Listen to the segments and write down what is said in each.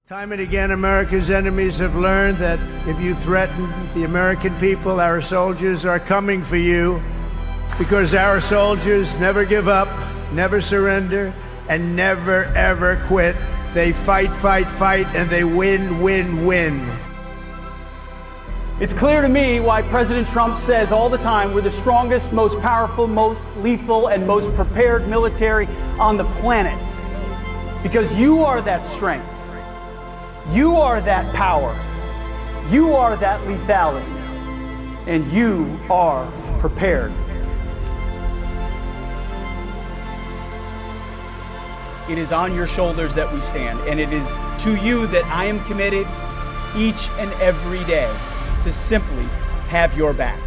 Time and again, America's enemies have learned that if you threaten the American people, our soldiers are coming for you, because our soldiers never give up, never surrender, and never, ever quit. They fight, fight, fight, and they win, win, win. It's clear to me why President Trump says all the time we're the strongest, most powerful, most lethal, and most prepared military on the planet. Because you are that strength. You are that power. You are that lethality. And you are prepared. It is on your shoulders that we stand, and it is to you that I am committed each and every day to simply have your back.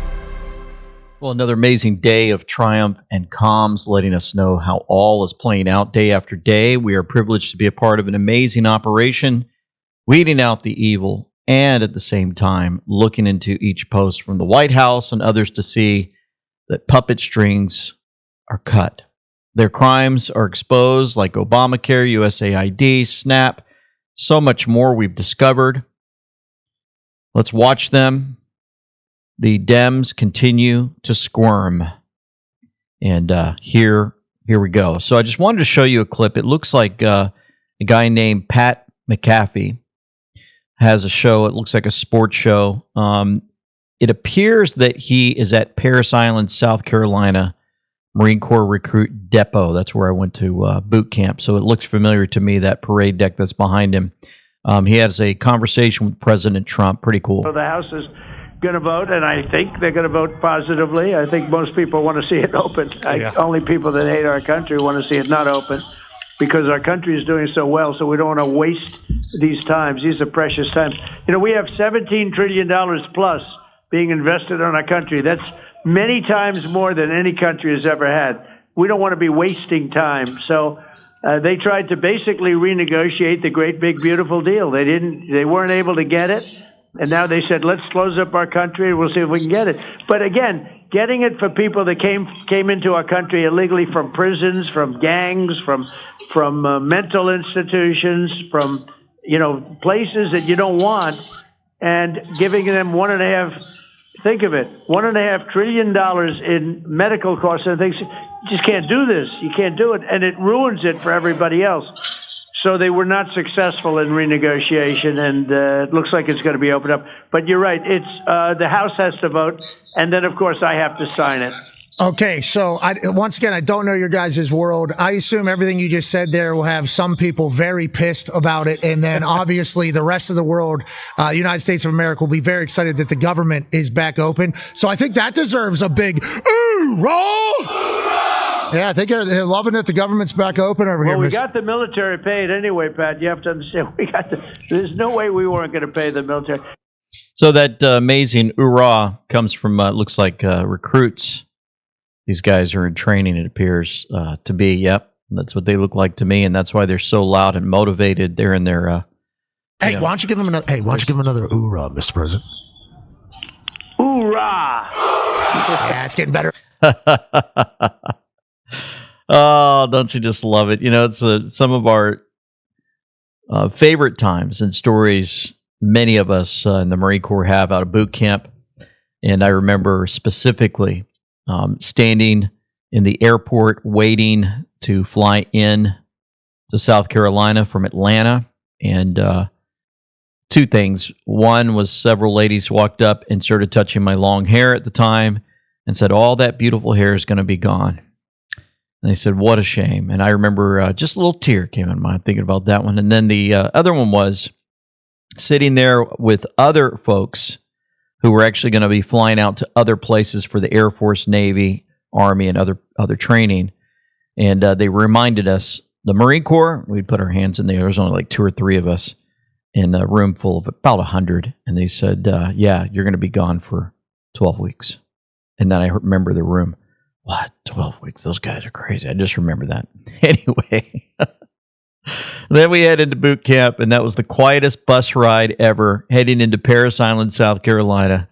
Well, another amazing day of triumph and comms, letting us know how all is playing out day after day. We are privileged to be a part of an amazing operation, weeding out the evil, and at the same time, looking into each post from the White House and others to see that puppet strings are cut. Their crimes are exposed, like Obamacare, USAID, SNAP, so much more we've discovered. Let's watch them. The Dems continue to squirm. And here we go. So I just wanted to show you a clip. It looks like a guy named Pat McAfee has a show. It looks like a sports show. It appears that he is at Parris Island, South Carolina, Marine Corps Recruit Depot. That's where I went to boot camp. So it looks familiar to me, that parade deck that's behind him. He has a conversation with President Trump. Pretty cool. So the House is going to vote, and I think they're going to vote positively. I think most people want to see it open. Only people that hate our country want to see it not open, because our country is doing so well, so we don't want to waste these times. These are precious times. You know, we have $17 trillion plus being invested in our country. That's many times more than any country has ever had. We don't want to be wasting time. So they tried to basically renegotiate the great, big, beautiful deal. They weren't able to get it. And now they said, let's close up our country and we'll see if we can get it. But again, getting it for people that came into our country illegally from prisons, from gangs, from mental institutions, from, places that you don't want, and giving them $1.5 trillion in medical costs and things. You just can't do this. You can't do it. And it ruins it for everybody else. So they were not successful in renegotiation, and it looks like it's going to be opened up. But you're right. It's the House has to vote, and then, of course, I have to sign it. Okay, so once again, I don't know your guys' world. I assume everything you just said there will have some people very pissed about it, and then obviously the rest of the world, the United States of America, will be very excited that the government is back open. So I think that deserves a big hoorah! Yeah, I think they're loving it. The government's back open over here. Well, we got the military paid anyway, Pat. You have to understand. There's no way we weren't going to pay the military. So that amazing hoorah comes from, looks like recruits. These guys are in training, it appears to be. Yep, that's what they look like to me, and that's why they're so loud and motivated. They're in their. Why don't you give them another? Hey, why don't you give them another hoorah, Mr. President? Hoorah! Yeah, it's getting better. Oh, don't you just love it? It's some of our favorite times and stories many of us in the Marine Corps have out of boot camp. And I remember specifically standing in the airport waiting to fly in to South Carolina from Atlanta. And two things. One was several ladies walked up and started touching my long hair at the time and said, all that beautiful hair is going to be gone. And they said, what a shame. And I remember just a little tear came in my mind thinking about that one. And then the other one was sitting there with other folks who were actually going to be flying out to other places for the Air Force, Navy, Army, and other training. And they reminded us, the Marine Corps, we'd put our hands in there. There was only like 2 or 3 of us in a room full of about 100. And they said, yeah, you're going to be gone for 12 weeks. And then I remember the room. What? 12 weeks? Those guys are crazy. I just remember that. Anyway, then we head into boot camp, and that was the quietest bus ride ever, heading into Parris Island, South Carolina.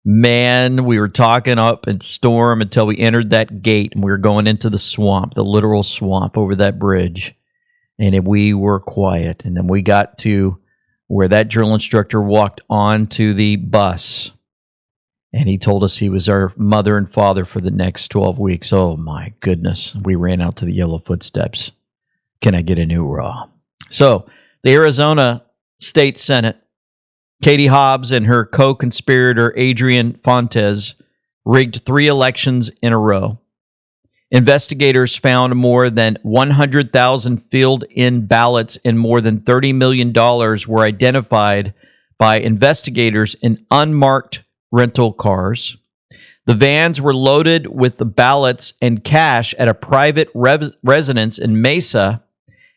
Man, we were talking up and storm until we entered that gate, and we were going into the swamp, the literal swamp over that bridge. And we were quiet. And then we got to where that drill instructor walked onto the bus. And he told us he was our mother and father for the next 12 weeks. Oh, my goodness. We ran out to the yellow footsteps. Can I get a new raw? So the Arizona State Senate, Katie Hobbs and her co-conspirator Adrian Fontes rigged 3 elections in a row. Investigators found more than 100,000 filled-in ballots and more than $30 million were identified by investigators in unmarked rental cars. The vans were loaded with the ballots and cash at a private residence in Mesa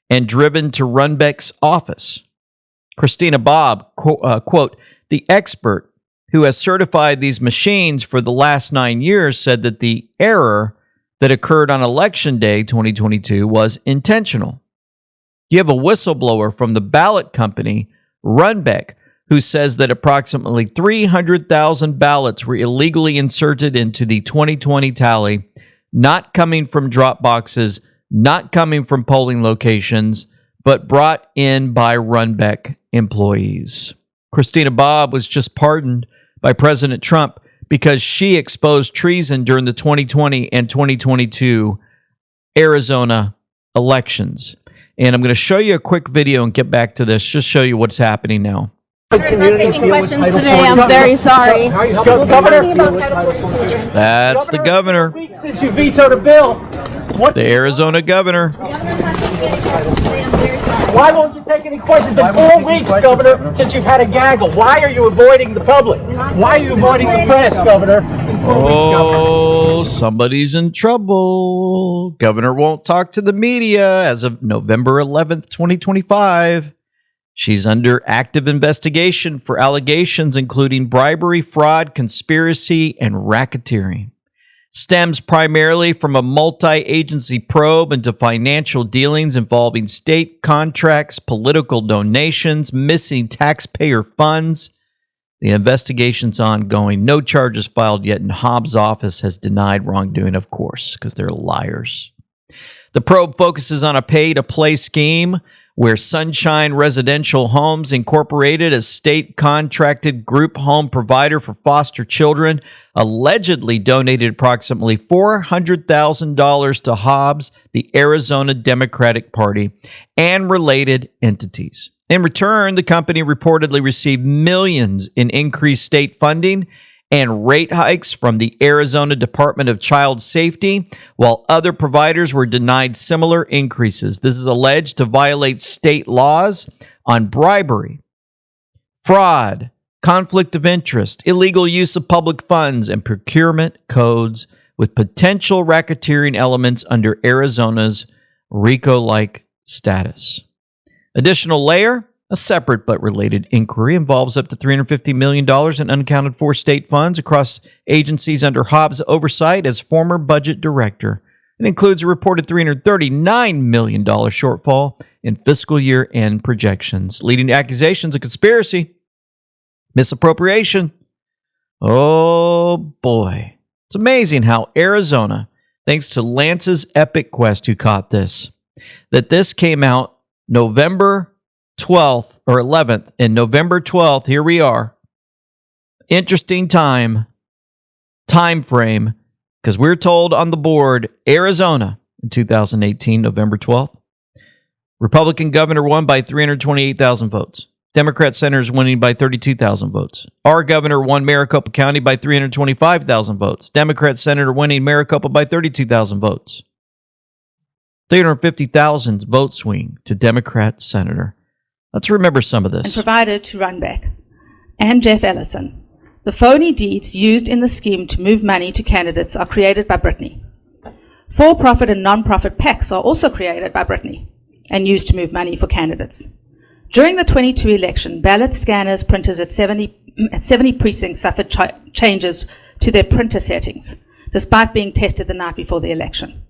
and driven to Runbeck's office. Christina Bobb, quote, the expert who has certified these machines for the last 9 years, said that the error that occurred on Election Day 2022 was intentional. You have a whistleblower from the ballot company, Runbeck, who says that approximately 300,000 ballots were illegally inserted into the 2020 tally, not coming from drop boxes, not coming from polling locations, but brought in by Runbeck employees. Christina Bobb was just pardoned by President Trump because she exposed treason during the 2020 and 2022 Arizona elections. And I'm going to show you a quick video and get back to this, just show you what's happening now. We're not taking questions today. I'm very sorry. That's the governor. Since you vetoed a bill, The Arizona governor. Why won't you take any questions? It's been 4 weeks, Governor, since you've had a gaggle. Why are you avoiding the public? Why are you avoiding the press, Governor? Oh, somebody's in trouble. Governor won't talk to the media as of November 11th, 2025. She's under active investigation for allegations including bribery, fraud, conspiracy, and racketeering. Stems primarily from a multi-agency probe into financial dealings involving state contracts, political donations, missing taxpayer funds. The investigation's ongoing. No charges filed yet, and Hobbs' office has denied wrongdoing, of course, because they're liars. The probe focuses on a pay-to-play scheme where Sunshine Residential Homes Incorporated, a state-contracted group home provider for foster children, allegedly donated approximately $400,000 to Hobbs, the Arizona Democratic Party, and related entities. In return, the company reportedly received millions in increased state funding and rate hikes from the Arizona Department of Child Safety, while other providers were denied similar increases. This is alleged to violate state laws on bribery, fraud, conflict of interest, illegal use of public funds, and procurement codes with potential racketeering elements under Arizona's RICO-like status. Additional layer, a separate but related inquiry involves up to $350 million in unaccounted for state funds across agencies under Hobbs' oversight as former budget director. It includes a reported $339 million shortfall in fiscal year end projections, leading to accusations of conspiracy, misappropriation. Oh boy. It's amazing how Arizona, thanks to Lance's epic quest who caught this, that this came out November 12th or 11th, and November 12th, here we are. Interesting time frame, because we're told on the board, Arizona in 2018, November 12th, Republican governor won by 328,000 votes. Democrat senators winning by 32,000 votes. Our governor won Maricopa County by 325,000 votes. Democrat senator winning Maricopa by 32,000 votes. 350,000 vote swing to Democrat senator. Let's remember some of this. And provided to Runbeck and Jeff Ellison. The phony deeds used in the scheme to move money to candidates are created by Brittany. For-profit and non-profit PACs are also created by Brittany and used to move money for candidates. During the 22 election, ballot scanners, printers at 70 precincts suffered changes to their printer settings, despite being tested the night before the election.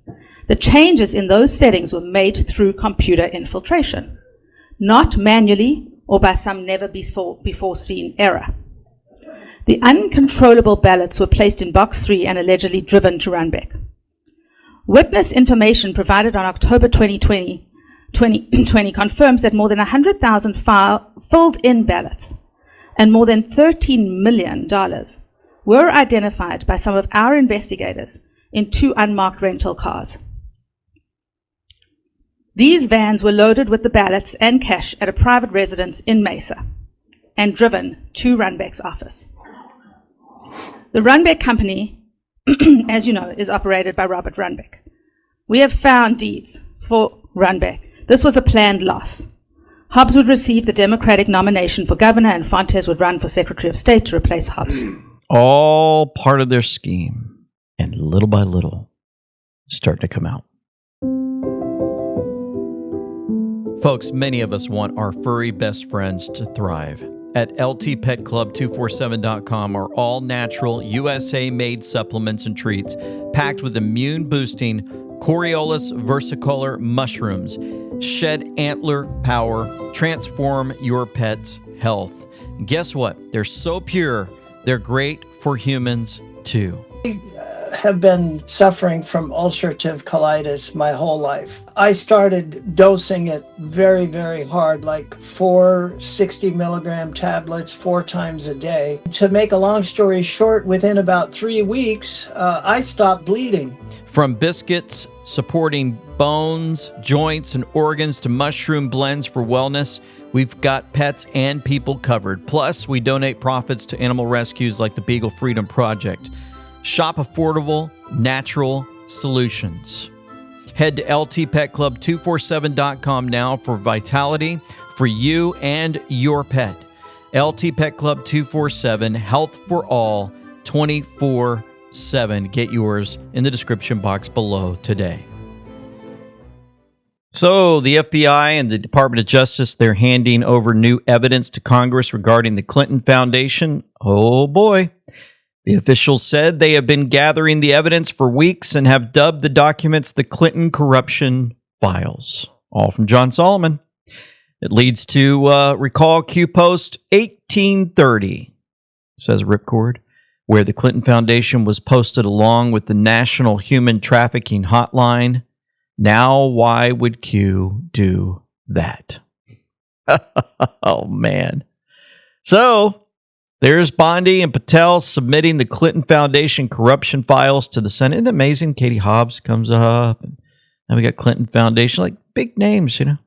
The changes in those settings were made through computer infiltration, not manually or by some never-before seen error. The uncontrollable ballots were placed in box 3 and allegedly driven to Runbeck. Witness information provided on October 2020 2020 confirms that more than 100,000 filled-in ballots and more than $13 million were identified by some of our investigators in 2 unmarked rental cars. These vans were loaded with the ballots and cash at a private residence in Mesa and driven to Runbeck's office. The Runbeck Company, as you know, is operated by Robert Runbeck. We have found deeds for Runbeck. This was a planned loss. Hobbs would receive the Democratic nomination for governor, and Fontes would run for Secretary of State to replace Hobbs. All part of their scheme, and little by little, starting to come out. Folks, many of us want our furry best friends to thrive. At ltpetclub247.com are all natural, USA-made supplements and treats packed with immune-boosting Coriolis versicolor mushrooms. Shed antler power, transform your pet's health. And guess what? They're so pure, they're great for humans too. Have been suffering from ulcerative colitis my whole life. I started dosing it very, very hard, like 4 60-milligram tablets 4 times a day. To make a long story short, within about 3 weeks, I stopped bleeding. From biscuits supporting bones, joints, and organs to mushroom blends for wellness, we've got pets and people covered. Plus, we donate profits to animal rescues like the Beagle Freedom Project. Shop affordable, natural solutions. Head to ltpetclub247.com now for vitality for you and your pet. LT Pet Club 247, health for all, 24/7. Get yours in the description box below today. So the FBI and the Department of Justice, they're handing over new evidence to Congress regarding the Clinton Foundation. Oh boy. The officials said they have been gathering the evidence for weeks and have dubbed the documents the Clinton corruption files. All from John Solomon. It leads to recall Q Post 1830, says Ripcord, where the Clinton Foundation was posted along with the National Human Trafficking Hotline. Now, why would Q do that? Oh, man. So there's Bondi and Patel submitting the Clinton Foundation corruption files to the Senate. Isn't it amazing? Katie Hobbs comes up, and now we got Clinton Foundation, like big names, you know,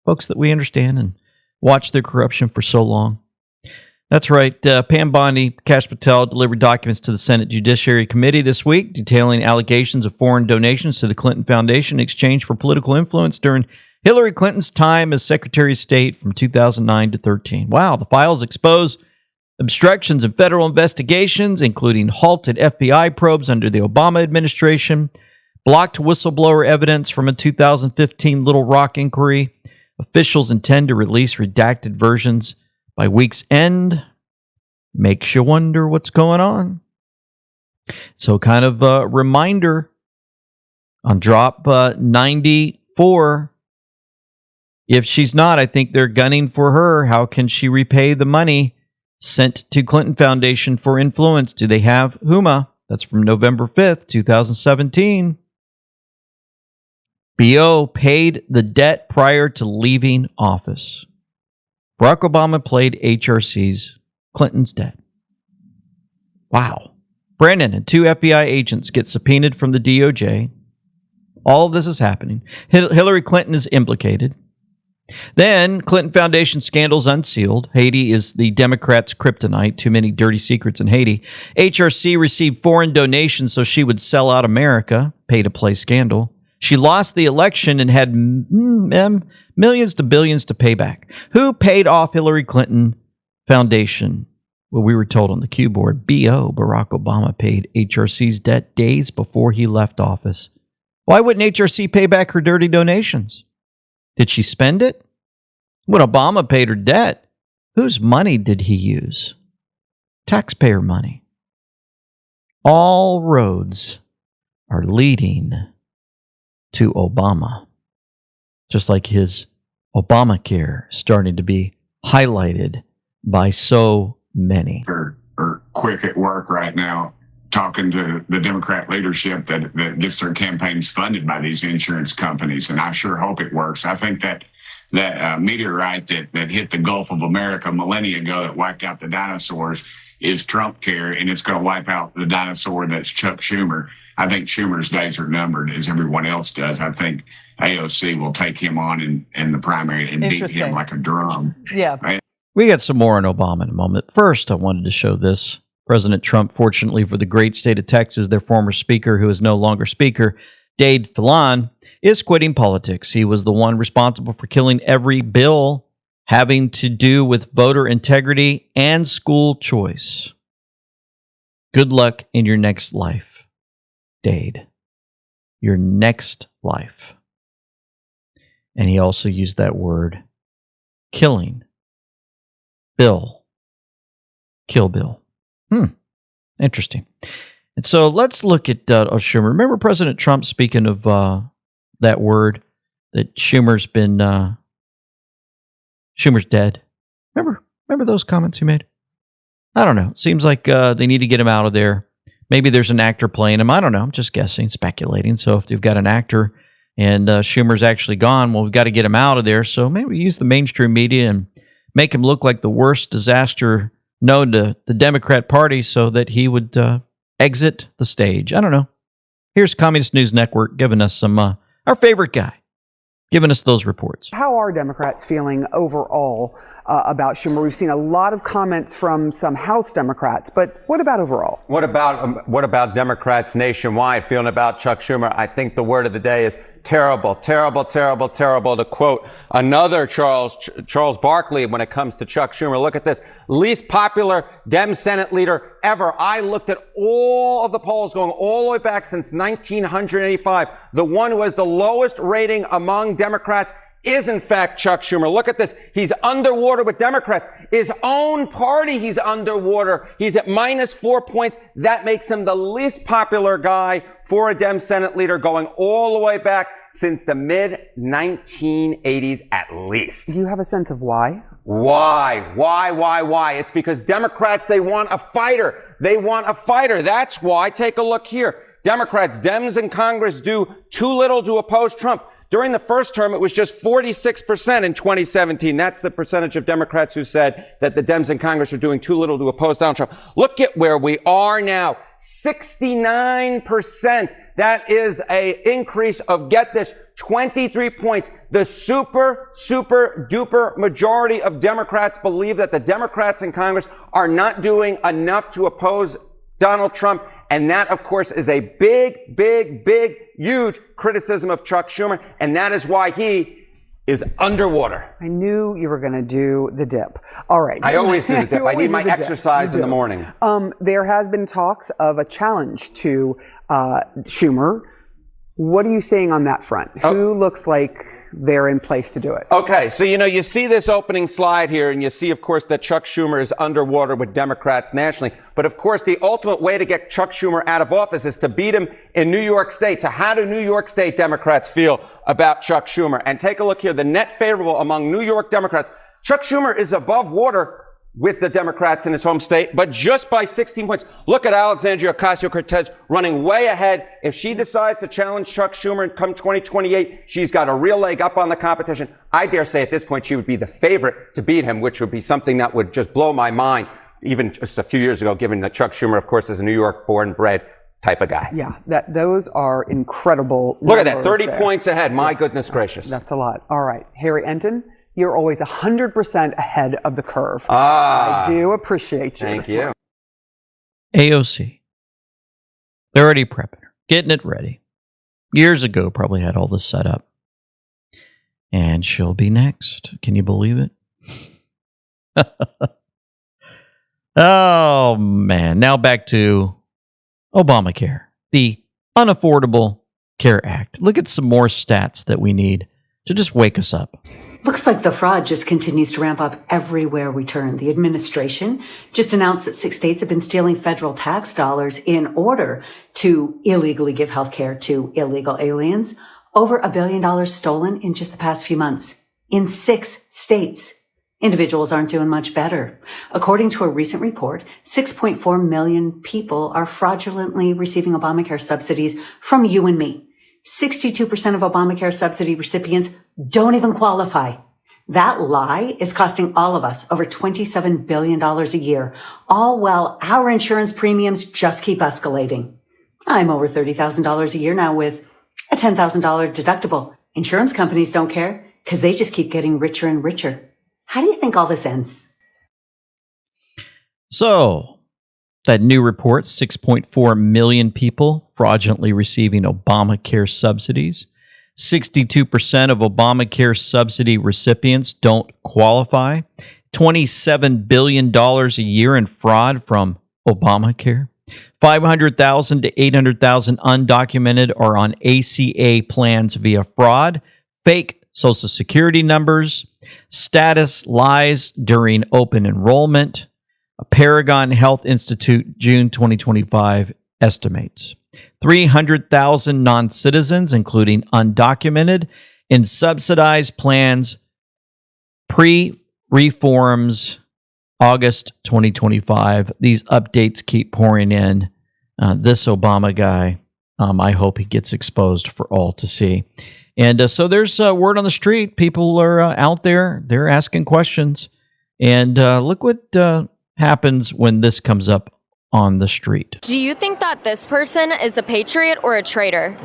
folks that we understand and watch their corruption for so long. That's right. Pam Bondi, Kash Patel delivered documents to the Senate Judiciary Committee this week detailing allegations of foreign donations to the Clinton Foundation in exchange for political influence during Hillary Clinton's time as Secretary of State from 2009 to 13. Wow, the files expose obstructions in federal investigations, including halted FBI probes under the Obama administration, blocked whistleblower evidence from a 2015 Little Rock inquiry. Officials intend to release redacted versions by week's end. Makes you wonder what's going on. So kind of a reminder on drop 94. If she's not, I think they're gunning for her. How can she repay the money sent to Clinton Foundation for influence? Do they have Huma? That's from November 5th, 2017. BO paid the debt prior to leaving office. Barack Obama paid HRC's Clinton's debt. Wow. Brennan and 2 FBI agents get subpoenaed from the DOJ. All of this is happening. Hillary Clinton is implicated. Then, Clinton Foundation scandals unsealed. Haiti is the Democrats' kryptonite. Too many dirty secrets in Haiti. HRC received foreign donations so she would sell out America. Pay-to-play scandal. She lost the election and had millions to billions to pay back. Who paid off Hillary Clinton Foundation? Well, we were told on the Q board, BO, Barack Obama paid HRC's debt days before he left office. Why wouldn't HRC pay back her dirty donations? Did she spend it? When Obama paid her debt, whose money did he use? Taxpayer money. All roads are leading to Obama. Just like his Obamacare starting to be highlighted by so many. Are quick at work right now. talking to the Democrat leadership that gets their campaigns funded by these insurance companies, and I sure hope it works. I think that meteorite that hit the Gulf of America millennia ago that wiped out the dinosaurs is Trump care, and it's going to wipe out the dinosaur that's Chuck Schumer. I think Schumer's days are numbered, as everyone else does. I think AOC will take him on in the primary and beat him like a drum. Yeah. Right? We got some more on Obama in a moment. First, I wanted to show this. President Trump, fortunately for the great state of Texas, their former speaker, who is no longer speaker, Dade Phelan, is quitting politics. He was the one responsible for killing every bill having to do with voter integrity and school choice. Good luck in your next life, Dade. Your next life. And he also used that word, killing. Bill. Kill Bill. Interesting. And so let's look at Schumer. Remember President Trump speaking of that word, that Schumer's dead. Remember those comments he made? I don't know. It seems like they need to get him out of there. Maybe there's an actor playing him. I don't know. I'm just guessing, speculating. So if you've got an actor and Schumer's actually gone, well, we've got to get him out of there. So maybe use the mainstream media and make him look like the worst disaster known to the Democrat Party so that he would exit the stage. I don't know. Here's Communist News Network giving us some, our favorite guy, giving us those reports. How are Democrats feeling overall about Schumer? We've seen a lot of comments from some House Democrats, but what about overall? What about Democrats nationwide feeling about Chuck Schumer? I think the word of the day is terrible, terrible, terrible, terrible. To quote another Charles Barkley when it comes to Chuck Schumer, look at this. Least popular Dem Senate leader ever. I looked at all of the polls going all the way back since 1985. The one who has the lowest rating among Democrats is in fact Chuck Schumer. Look at this. He's underwater with Democrats. His own party, he's underwater. He's at -4 points. That makes him the least popular guy for a Dem Senate leader going all the way back since the mid-1980s at least. Do you have a sense of why? Why? It's because Democrats, they want a fighter. They want a fighter. That's why. Take a look here. Democrats, Dems in Congress do too little to oppose Trump. During the first term, it was just 46% in 2017. That's the percentage of Democrats who said that the Dems in Congress are doing too little to oppose Donald Trump. Look at where we are now. 69%. That is an increase of, get this, 23 points. The super duper majority of Democrats believe that the Democrats in Congress are not doing enough to oppose Donald Trump. And that, of course, is a big, huge criticism of Chuck Schumer. And that is why he is underwater. I knew you were going to do the dip. All right. I always do the dip. I need my exercise in the morning. There has been talks of a challenge to Schumer. What are you saying on that front? Who looks like they're in place to do it? Okay, so you see this opening slide here, and you see, of course, that Chuck Schumer is underwater with Democrats nationally. But, of course, the ultimate way to get Chuck Schumer out of office is to beat him in New York State. So how do New York State Democrats feel about Chuck Schumer? And take a look here. The net favorable among New York Democrats. Chuck Schumer is above water with the Democrats in his home state, but just by 16 points. Look at Alexandria Ocasio-Cortez running way ahead. If she decides to challenge Chuck Schumer and come 2028, she's got a real leg up on the competition. I dare say at this point she would be the favorite to beat him, which would be something that would just blow my mind, even just a few years ago, given that Chuck Schumer, of course, is a New York born bred type of guy. Yeah, those are incredible. Look at that, 30 points ahead. My goodness gracious. That's a lot. All right, Harry Enton. You're always 100% ahead of the curve. I do appreciate you. Thank you. AOC. They're already prepping her, getting it ready. Years ago, probably had all this set up. And she'll be next. Can you believe it? Oh, man. Now back to Obamacare, the Unaffordable Care Act. Look at some more stats that we need to just wake us up. Looks like the fraud just continues to ramp up everywhere we turn. The administration just announced that 6 states have been stealing federal tax dollars in order to illegally give health care to illegal aliens. Over $1 billion stolen in just the past few months in 6 states. Individuals aren't doing much better. According to a recent report, 6.4 million people are fraudulently receiving Obamacare subsidies from you and me. 62% of Obamacare subsidy recipients don't even qualify. That lie is costing all of us over $27 billion a year, all while our insurance premiums just keep escalating. I'm over $30,000 a year now with a $10,000 deductible. Insurance companies don't care because they just keep getting richer and richer. How do you think all this ends? So, that new report, 6.4 million people fraudulently receiving Obamacare subsidies. 62% of Obamacare subsidy recipients don't qualify. $27 billion a year in fraud from Obamacare. 500,000 to 800,000 undocumented are on ACA plans via fraud, fake Social Security numbers, status lies during open enrollment. A Paragon Health Institute June 2025 estimates 300,000 non-citizens, including undocumented, in subsidized plans pre-reforms August 2025. These updates keep pouring in. This Obama guy, I hope he gets exposed for all to see. And so there's word on the street. People are out there. They're asking questions. And look what happens when this comes up on the street. Do you think that this person is a patriot or a traitor?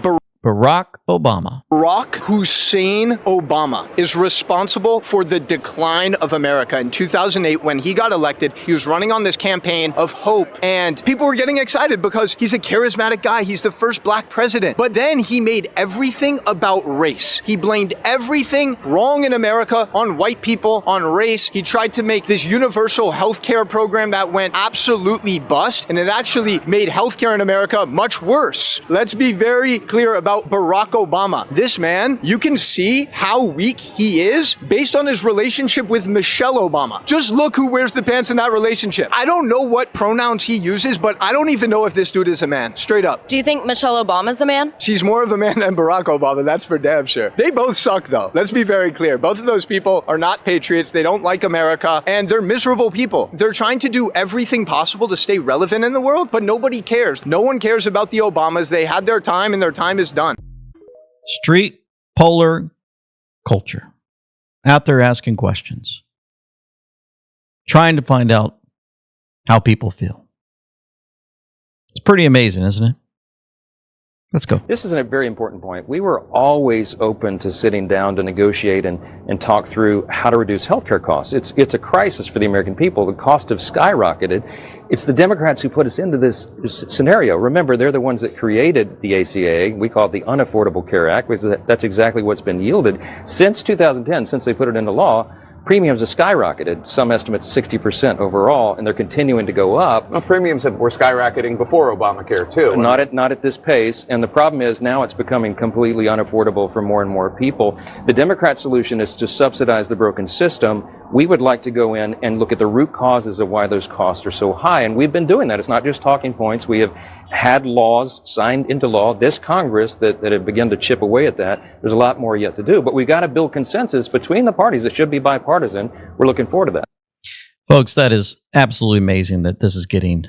Barack Obama. Barack Hussein Obama is responsible for the decline of America. In 2008, when he got elected, he was running on this campaign of hope, and people were getting excited because he's a charismatic guy. He's the first black president. But then he made everything about race. He blamed everything wrong in America on white people, on race. He tried to make this universal healthcare program that went absolutely bust, and it actually made healthcare in America much worse. Let's be very clear about Barack Obama. This man, you can see how weak he is based on his relationship with Michelle Obama. Just look who wears the pants in that relationship. I don't know what pronouns he uses, but I don't even know if this dude is a man. Straight up. Do you think Michelle Obama's a man? She's more of a man than Barack Obama, that's for damn sure. They both suck though. Let's be very clear. Both of those people are not patriots. They don't like America, and they're miserable people. They're trying to do everything possible to stay relevant in the world, but nobody cares. No one cares about the Obamas. They had their time, and their time is done. Street polar culture. Out there asking questions. Trying to find out how people feel. It's pretty amazing, isn't it? Let's go. This is a very important point. We were always open to sitting down to negotiate and talk through how to reduce healthcare costs. It's a crisis for the American people. The cost have skyrocketed. It's the Democrats who put us into this scenario. Remember, they're the ones that created the ACA. We call it the Unaffordable Care Act, because that's exactly what's been yielded. Since 2010, since they put it into law, premiums have skyrocketed. Some estimates 60% overall, and they're continuing to go up. Well, premiums were skyrocketing before Obamacare, too. Not at this pace. And the problem is now it's becoming completely unaffordable for more and more people. The Democrat solution is to subsidize the broken system. We would like to go in and look at the root causes of why those costs are so high. And we've been doing that. It's not just talking points. We have had laws signed into law, this Congress, that have begun to chip away at that. There's a lot more yet to do. But we've got to build consensus between the parties. It should be bipartisan. We're looking forward to that. Folks, that is absolutely amazing that this is getting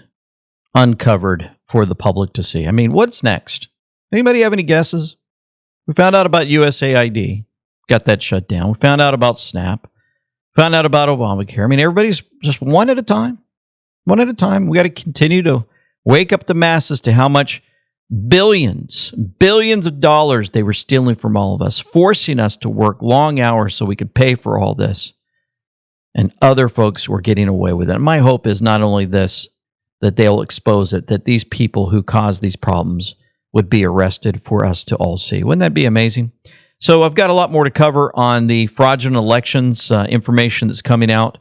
uncovered for the public to see. I mean, what's next? Anybody have any guesses? We found out about USAID. Got that shut down. We found out about SNAP. Found out about Obamacare. I mean, everybody's just one at a time. One at a time. We got to continue to wake up the masses to how much billions of dollars they were stealing from all of us, forcing us to work long hours so we could pay for all this. And other folks were getting away with it. And my hope is not only this, that they'll expose it, that these people who caused these problems would be arrested for us to all see. Wouldn't that be amazing? So I've got a lot more to cover on the fraudulent elections information that's coming out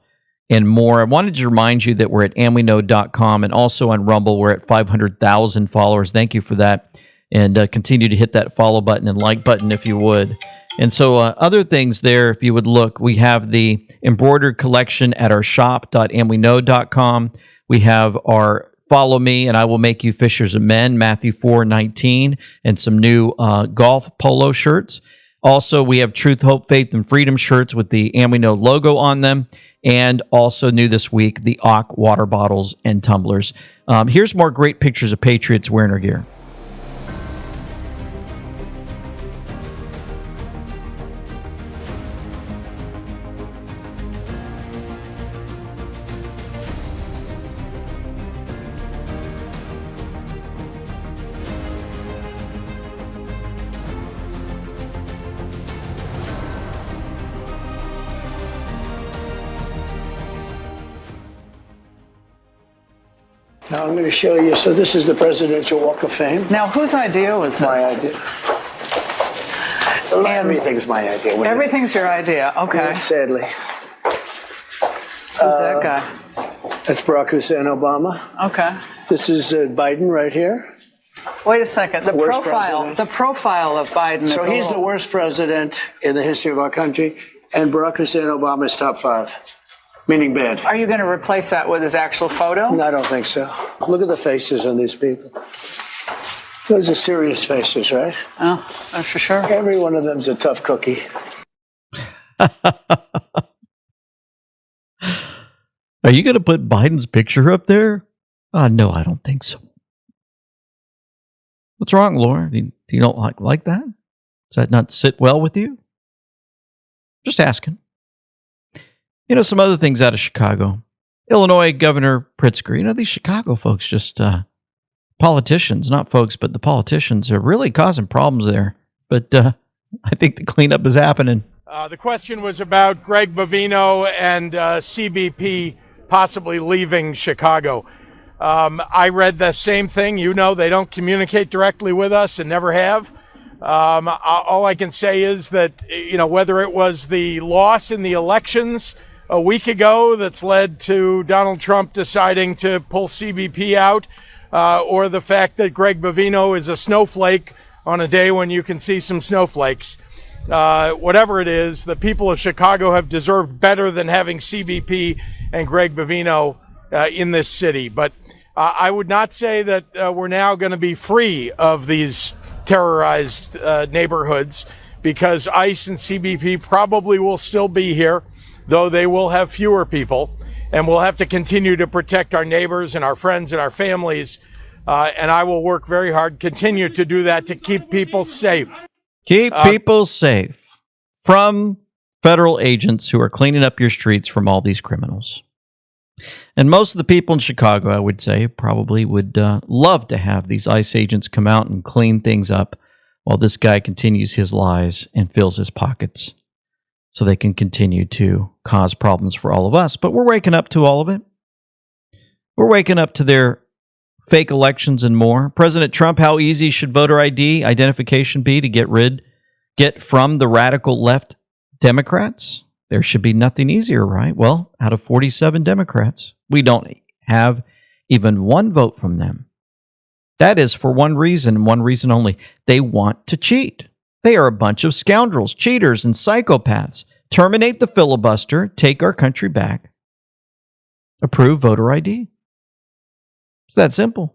and more. I wanted to remind you that we're at amweknow.com and also on Rumble. We're at 500,000 followers. Thank you for that. And continue to hit that follow button and like button if you would. And so other things there, if you would look, we have the embroidered collection at our shop.amweknow.com. We have our Follow Me and I Will Make You Fishers of Men, Matthew 4:19, and some new golf polo shirts. Also, we have Truth, Hope, Faith, and Freedom shirts with the And We Know logo on them. And also new this week, the Aqu water bottles and tumblers. Here's more great pictures of Patriots wearing our gear. Now I'm going to show you. So this is the Presidential Walk of Fame. Now, whose idea was this? My idea. Everything's my idea. Everything's your idea. Okay. Yeah, sadly. Who's that guy? That's Barack Hussein Obama. Okay. This is Biden right here. Wait a second. The Worst profile. president. The profile of Biden. So is he's the worst president in the history of our country, and Barack Hussein Obama is top 5. Meaning bad. Are you going to replace that with his actual photo? No, I don't think so. Look at the faces on these people. Those are serious faces, right? Oh, that's for sure. Every one of them's a tough cookie. Are you going to put Biden's picture up there? No, I don't think so. What's wrong, Laura? You don't like that? Does that not sit well with you? Just asking. You know, some other things out of Chicago. Illinois Governor Pritzker. You know, these Chicago folks, just politicians, not folks, but the politicians are really causing problems there. But I think the cleanup is happening. The question was about Greg Bovino and CBP possibly leaving Chicago. I read the same thing. You know, they don't communicate directly with us and never have. All I can say is that, you know, whether it was the loss in the elections a week ago that's led to Donald Trump deciding to pull CBP out, or the fact that Greg Bovino is a snowflake on a day when you can see some snowflakes. Whatever it is, the people of Chicago have deserved better than having CBP and Greg Bovino in this city. But I would not say that we're now going to be free of these terrorized neighborhoods, because ICE and CBP probably will still be here, though they will have fewer people, and we'll have to continue to protect our neighbors and our friends and our families. And I will work very hard, continue to do that, to keep people safe. Keep people safe from federal agents who are cleaning up your streets from all these criminals. And most of the people in Chicago, I would say, probably would love to have these ICE agents come out and clean things up while this guy continues his lies and fills his pockets, so they can continue to cause problems for all of us. But we're waking up to all of it. We're waking up to their fake elections and more. President Trump, how easy should voter ID identification be to get from the radical left Democrats? There should be nothing easier, right? Well, out of 47 Democrats, we don't have even one vote from them. That is for one reason, and one reason only. They want to cheat. They are a bunch of scoundrels, cheaters, and psychopaths. Terminate the filibuster, take our country back, approve voter ID. It's that simple.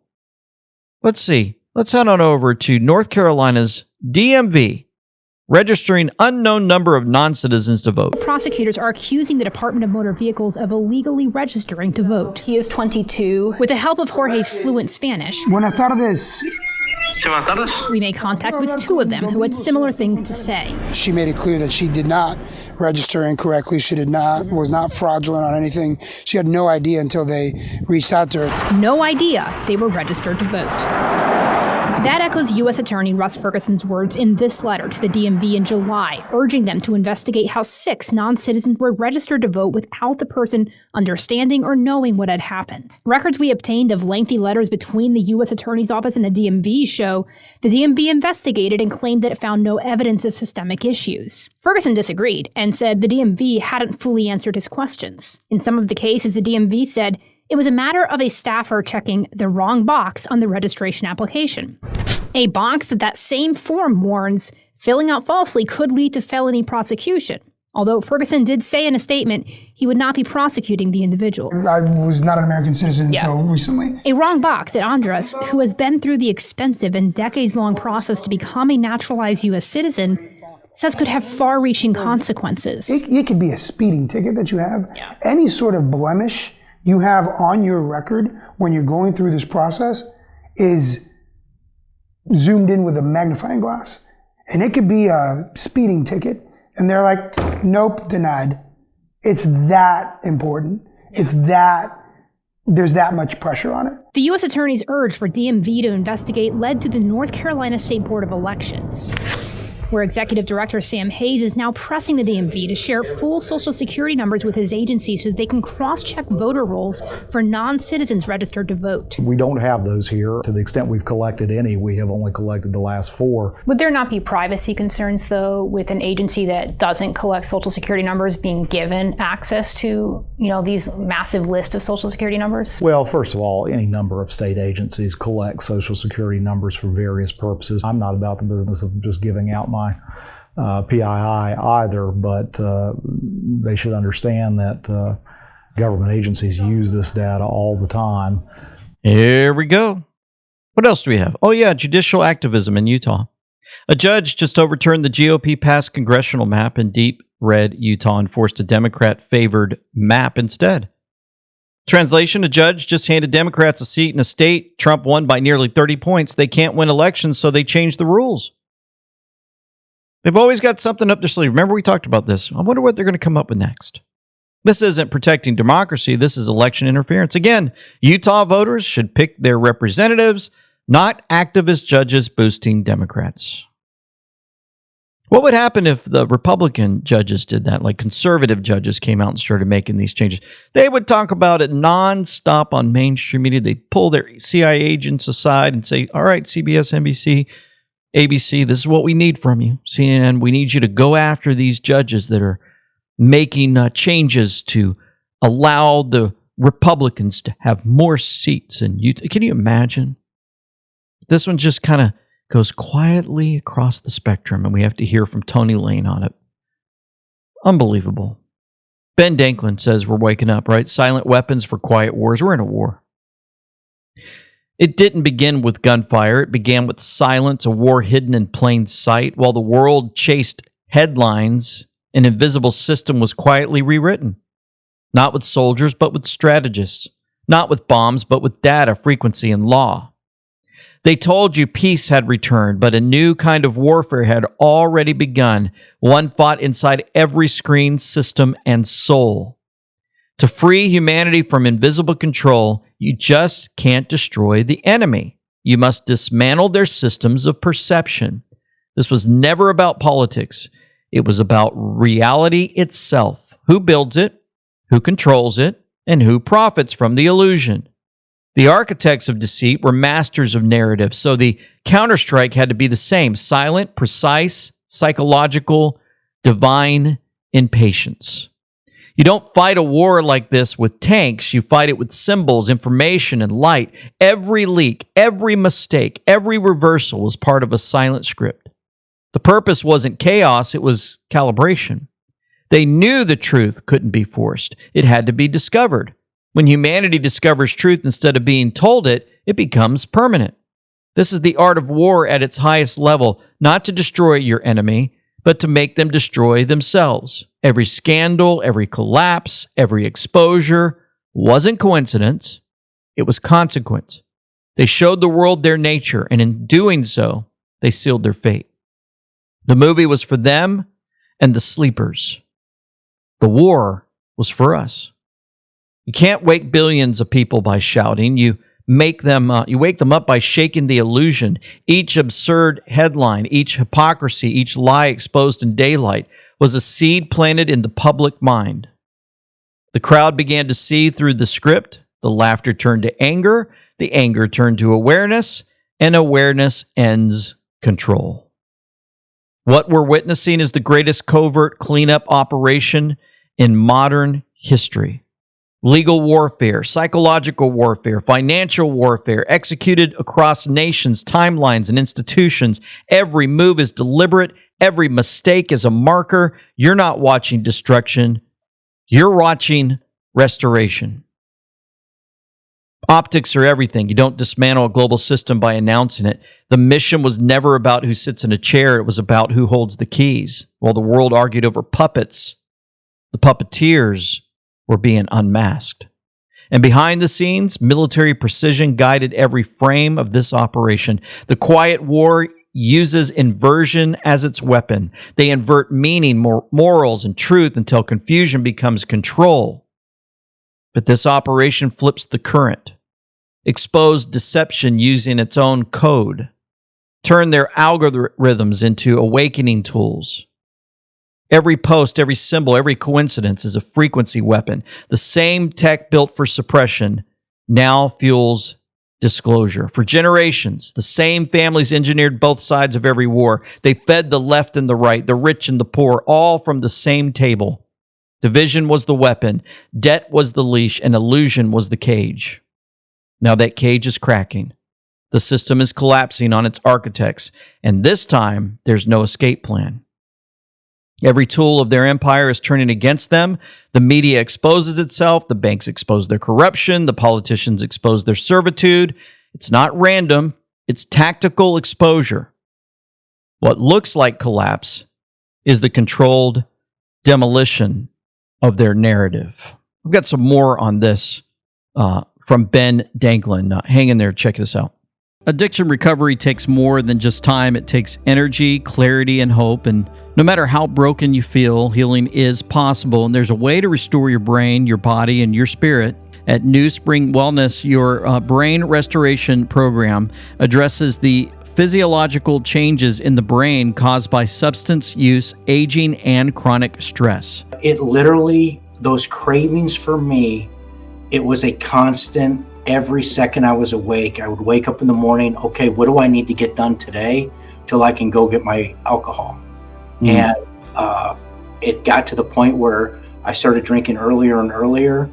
Let's see. Let's head on over to North Carolina's DMV, registering unknown number of non-citizens to vote. Prosecutors are accusing the Department of Motor Vehicles of illegally registering to vote. He is 22. With the help of Jorge's fluent Spanish, Buenas tardes. We made contact with two of them who had similar things to say. She made it clear that she did not register incorrectly. She was not fraudulent on anything. She had no idea until they reached out to her. No idea they were registered to vote. That echoes U.S. Attorney Russ Ferguson's words in this letter to the DMV in July, urging them to investigate how 6 non-citizens were registered to vote without the person understanding or knowing what had happened. Records we obtained of lengthy letters between the U.S. Attorney's Office and the DMV show the DMV investigated and claimed that it found no evidence of systemic issues. Ferguson disagreed and said the DMV hadn't fully answered his questions. In some of the cases, the DMV said it was a matter of a staffer checking the wrong box on the registration application. A box that same form warns filling out falsely could lead to felony prosecution. Although Ferguson did say in a statement he would not be prosecuting the individuals. I was not an American citizen until recently. A wrong box at Andres, who has been through the expensive and decades-long process to become a naturalized U.S. citizen, says could have far-reaching consequences. It could be a speeding ticket that you have. Yeah. Any sort of blemish you have on your record when you're going through this process is zoomed in with a magnifying glass. And it could be a speeding ticket, and they're like, nope, denied. It's that important. It's that, there's that much pressure on it. The U.S. Attorney's urge for DMV to investigate led to the North Carolina State Board of Elections, where Executive Director Sam Hayes is now pressing the DMV to share full Social Security numbers with his agency so they can cross-check voter rolls for non-citizens registered to vote. We don't have those here. To the extent we've collected any, we have only collected the last 4. Would there not be privacy concerns, though, with an agency that doesn't collect Social Security numbers being given access to, these massive list of Social Security numbers? Well, first of all, any number of state agencies collect Social Security numbers for various purposes. I'm not about the business of just giving out my PII either, but they should understand that government agencies use this data all the time. Here we go. What else do we have? Oh, yeah, judicial activism in Utah. A judge just overturned the GOP-passed congressional map in deep red Utah and forced a Democrat-favored map instead. Translation, a judge just handed Democrats a seat in a state Trump won by nearly 30 points. They can't win elections, so they changed the rules. They've always got something up their sleeve. Remember, we talked about this. I wonder what they're going to come up with next. This isn't protecting democracy. This is election interference. Again, Utah voters should pick their representatives, not activist judges boosting Democrats. What would happen if the Republican judges did that, like conservative judges came out and started making these changes? They would talk about it nonstop on mainstream media. They'd pull their CIA agents aside and say, all right, CBS, NBC, ABC, this is what we need from you. CNN, we need you to go after these judges that are making changes to allow the Republicans to have more seats in Utah. Can you imagine? This one just kind of goes quietly across the spectrum, and we have to hear from Tony Lane on it. Unbelievable. Ben Danklin says we're waking up, right? Silent weapons for quiet wars. We're in a war. It didn't begin with gunfire. It began with silence, a war hidden in plain sight. While the world chased headlines, an invisible system was quietly rewritten. Not with soldiers, but with strategists. Not with bombs, but with data, frequency, and law. They told you peace had returned, but a new kind of warfare had already begun, one fought inside every screen, system, and soul. To free humanity from invisible control, you just can't destroy the enemy. You must dismantle their systems of perception. This was never about politics. It was about reality itself. Who builds it, who controls it, and who profits from the illusion. The architects of deceit were masters of narrative, so the counterstrike had to be the same: silent, precise, psychological, divine impatience. You don't fight a war like this with tanks. You fight it with symbols, information, and light. Every leak, every mistake, every reversal was part of a silent script. The purpose wasn't chaos, it was calibration. They knew the truth couldn't be forced. It had to be discovered. When humanity discovers truth instead of being told it, it becomes permanent. This is the art of war at its highest level, not to destroy your enemy, but to make them destroy themselves. Every scandal, every collapse, every exposure wasn't coincidence. It was consequence. They showed the world their nature, and in doing so, they sealed their fate. The movie was for them and the sleepers. The war was for us. You can't wake billions of people by shouting. You wake them up by shaking the illusion. Each absurd headline, each hypocrisy, each lie exposed in daylight was a seed planted in the public mind. The crowd began to see through the script. The laughter turned to anger. The anger turned to awareness. And awareness ends control. What we're witnessing is the greatest covert cleanup operation in modern history. Legal warfare, psychological warfare, financial warfare, executed across nations, timelines, and institutions. Every move is deliberate. Every mistake is a marker. You're not watching destruction. You're watching restoration. Optics are everything. You don't dismantle a global system by announcing it. The mission was never about who sits in a chair. It was about who holds the keys. While the world argued over puppets, the puppeteers were being unmasked. And behind the scenes, military precision guided every frame of this operation. The quiet war uses inversion as its weapon. They invert meaning, morals, and truth until confusion becomes control. But this operation flips the current, exposed deception using its own code, turn their algorithms into awakening tools. Every post, every symbol, every coincidence is a frequency weapon. The same tech built for suppression now fuels disclosure. For generations, the same families engineered both sides of every war. They fed the left and the right, the rich and the poor, all from the same table. Division was the weapon, debt was the leash, and illusion was the cage. Now that cage is cracking. The system is collapsing on its architects, and this time there's no escape plan. Every tool of their empire is turning against them. The media exposes itself. The banks expose their corruption. The politicians expose their servitude. It's not random. It's tactical exposure. What looks like collapse is the controlled demolition of their narrative. We've got some more on this from Ben Danklin. Hang in there. Check this out. Addiction recovery takes more than just time. It takes energy, clarity, and hope. And no matter how broken you feel, healing is possible. And there's a way to restore your brain, your body, and your spirit. At New Spring Wellness, your brain restoration program addresses the physiological changes in the brain caused by substance use, aging, and chronic stress. It literally, those cravings for me, it was a constant. Every second I was awake, I would wake up in the morning, okay, what do I need to get done today till I can go get my alcohol? And it got to the point where I started drinking earlier and earlier,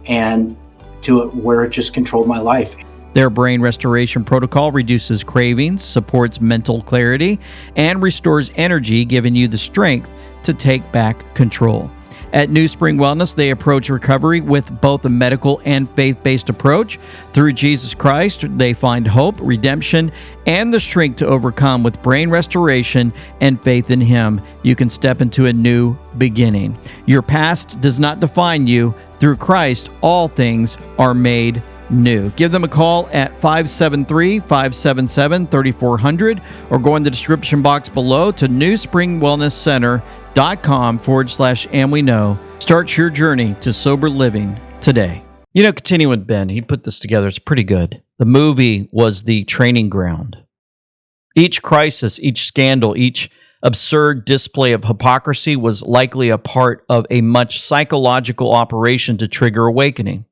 and to it where it just controlled my life. Their brain restoration protocol reduces cravings, supports mental clarity, and restores energy, giving you the strength to take back control. At New Spring Wellness, they approach recovery with both a medical and faith-based approach. Through Jesus Christ, they find hope, redemption, and the strength to overcome. With brain restoration and faith in Him, you can step into a new beginning. Your past does not define you. Through Christ, all things are made new. Give them a call at 573-577-3400 or go in the description box below to newspringwellnesscenter.com/and we know. Start your journey to sober living today. You know, continuing with Ben, he put this together. It's pretty good. The movie was the training ground. Each crisis, each scandal, each absurd display of hypocrisy was likely a part of a much psychological operation to trigger awakening.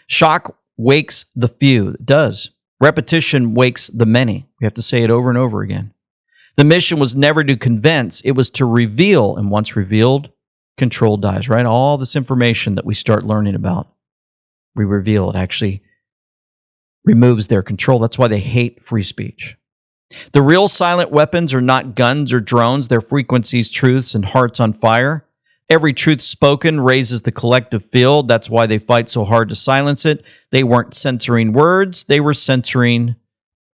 Shock wakes the few. It does. Repetition wakes the many. We have to say it over and over again. The mission was never to convince, it was to reveal. And once revealed, control dies, right? All this information that we start learning about, we reveal. It actually removes their control. That's why they hate free speech. The real silent weapons are not guns or drones. They're frequencies, truths, and hearts on fire. Every truth spoken raises the collective field. That's why they fight so hard to silence it. They weren't censoring words. They were censoring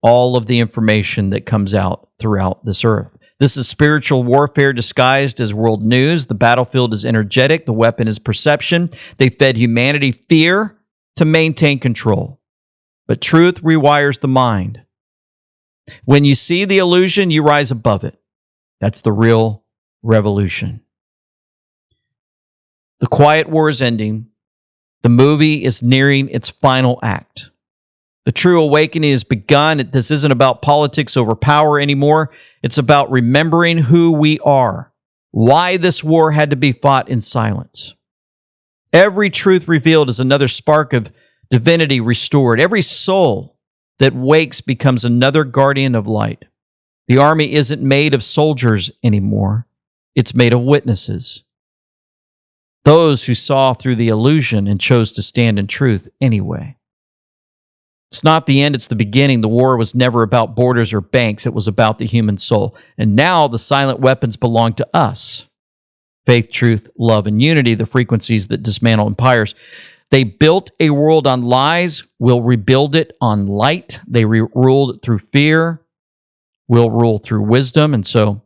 all of the information that comes out throughout this earth. This is spiritual warfare disguised as world news. The battlefield is energetic. The weapon is perception. They fed humanity fear to maintain control. But truth rewires the mind. When you see the illusion, you rise above it. That's the real revolution. The quiet war is ending. The movie is nearing its final act. The true awakening has begun. This isn't about politics over power anymore. It's about remembering who we are, why this war had to be fought in silence. Every truth revealed is another spark of divinity restored. Every soul that wakes becomes another guardian of light. The army isn't made of soldiers anymore. It's made of witnesses. Those who saw through the illusion and chose to stand in truth anyway. It's not the end, it's the beginning. The war was never about borders or banks. It was about the human soul. And now the silent weapons belong to us. Faith, truth, love, and unity, the frequencies that dismantle empires. They built a world on lies. We'll rebuild it on light. They ruled through fear. We'll rule through wisdom. And so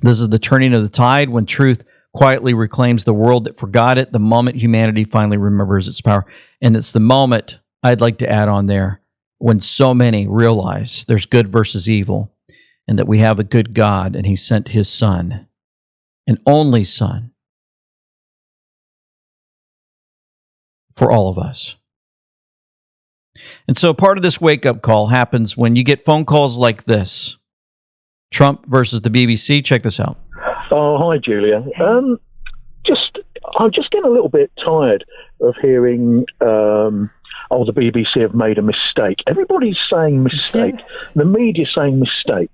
this is the turning of the tide when truth quietly reclaims the world that forgot it, the moment humanity finally remembers its power. And it's the moment, I'd like to add on there, when so many realize there's good versus evil and that we have a good God and he sent his son, an only son, for all of us. And so part of this wake-up call happens when you get phone calls like this. Trump versus the BBC. Check this out. Oh, hi, Julia. I'm just getting a little bit tired of hearing, the BBC have made a mistake. Everybody's saying mistake. Yes. The media's saying mistake.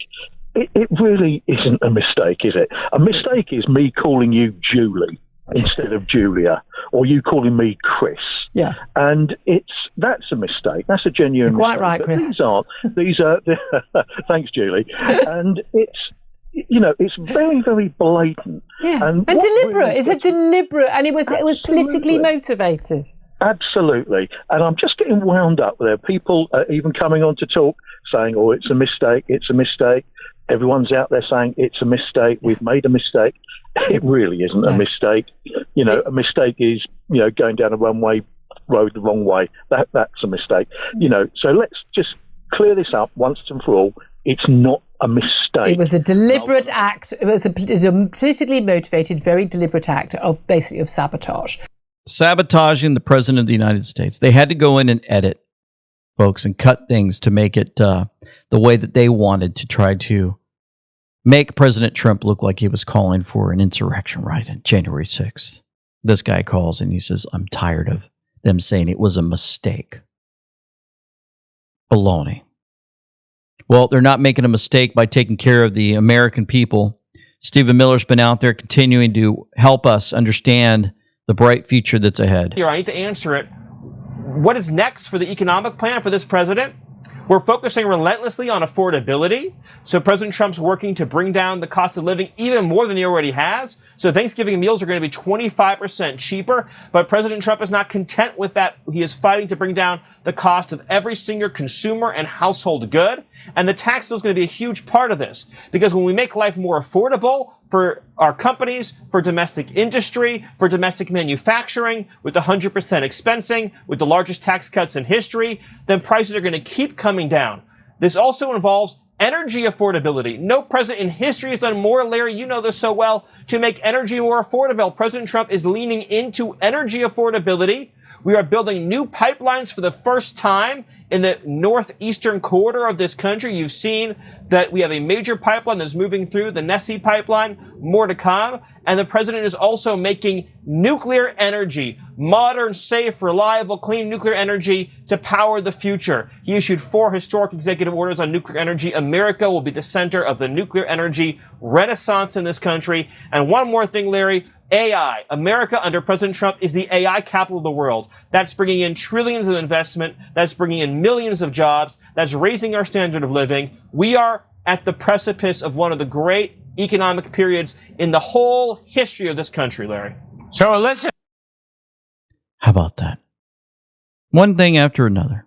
It really isn't a mistake, is it? A mistake is me calling you Julie instead of Julia, or you calling me Chris. Yeah. And that's a mistake. That's a genuine You're quite mistake. right, But Chris. these are thanks, Julie. And it's very, very blatant. Yeah. And And what deliberate. really It's a deliberate, and it was politically Absolutely. motivated. Absolutely. And I'm just getting wound up there. People are even coming on to talk saying, oh, it's a mistake. It's a mistake. Everyone's out there saying it's a mistake. We've made a mistake. It really isn't a mistake. A mistake is, going down a runway road the wrong way. That's a mistake. So let's just clear this up once and for all. It's not a mistake. It was a deliberate act. It was a politically motivated, very deliberate act of sabotage. Sabotaging the president of the United States. They had to go in and edit, folks, and cut things to make it the way that they wanted to try to make President Trump look like he was calling for an insurrection, right, on January 6th. This guy calls and he says, I'm tired of them saying it was a mistake. Baloney. Well, they're not making a mistake by taking care of the American people. Stephen Miller's been out there continuing to help us understand the bright future that's ahead. Here, I need to answer it. What is next for the economic plan for this president? We're focusing relentlessly on affordability. So President Trump's working to bring down the cost of living even more than he already has. So Thanksgiving meals are going to be 25% cheaper. But President Trump is not content with that. He is fighting to bring down the cost of every single consumer and household good. And the tax bill is going to be a huge part of this. Because when we make life more affordable for our companies, for domestic industry, for domestic manufacturing, with 100% expensing, with the largest tax cuts in history, then prices are going to keep coming down. This also involves energy affordability. No president in history has done more, Larry, you know this so well, to make energy more affordable. President Trump is leaning into energy affordability. We are building new pipelines for the first time in the northeastern corridor of this country. You've seen that we have a major pipeline that's moving through, the Nessie pipeline, more to come. And the president is also making nuclear energy, modern, safe, reliable, clean nuclear energy to power the future. He issued 4 historic executive orders on nuclear energy. America will be the center of the nuclear energy renaissance in this country. And one more thing, Larry. AI. America under President Trump is the AI capital of the world. That's bringing in trillions of investment. That's bringing in millions of jobs. That's raising our standard of living. We are at the precipice of one of the great economic periods in the whole history of this country, Larry. So listen. How about that? One thing after another.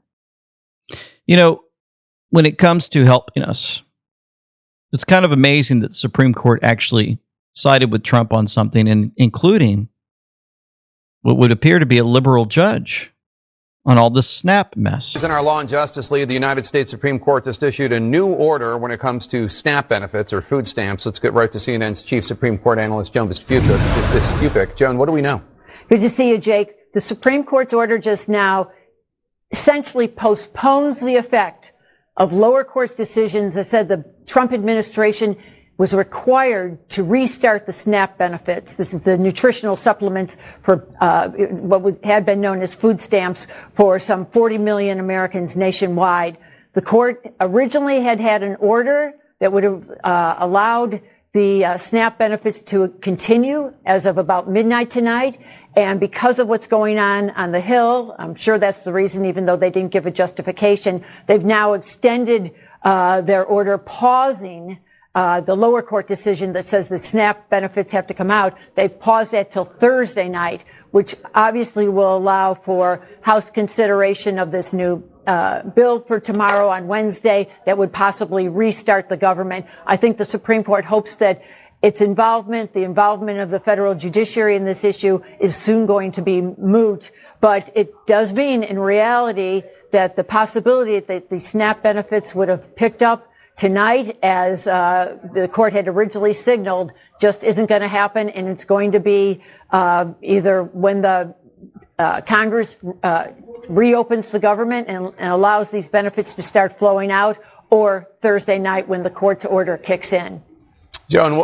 When it comes to helping us, it's kind of amazing that the Supreme Court actually sided with Trump on something, and including what would appear to be a liberal judge on all this SNAP mess. In our Law and Justice League, the United States Supreme Court just issued a new order when it comes to SNAP benefits or food stamps. Let's get right to CNN's chief Supreme Court analyst, Joan Vistupik. Joan, what do we know? Good to see you, Jake. The Supreme Court's order just now essentially postpones the effect of lower court's decisions that said the Trump administration was required to restart the SNAP benefits. This is the nutritional supplements for what had been known as food stamps for some 40 million Americans nationwide. The court originally had an order that would have allowed the SNAP benefits to continue as of about midnight tonight. And because of what's going on the Hill, I'm sure that's the reason, even though they didn't give a justification, they've now extended their order, pausing the lower court decision that says the SNAP benefits have to come out. They've paused that till Thursday night, which obviously will allow for House consideration of this new bill for tomorrow on Wednesday that would possibly restart the government. I think the Supreme Court hopes that its involvement, the involvement of the federal judiciary in this issue, is soon going to be moot. But it does mean, in reality, that the possibility that the SNAP benefits would have picked up tonight, as the court had originally signaled, just isn't going to happen. And it's going to be either when the Congress reopens the government and allows these benefits to start flowing out, or Thursday night when the court's order kicks in. Joan,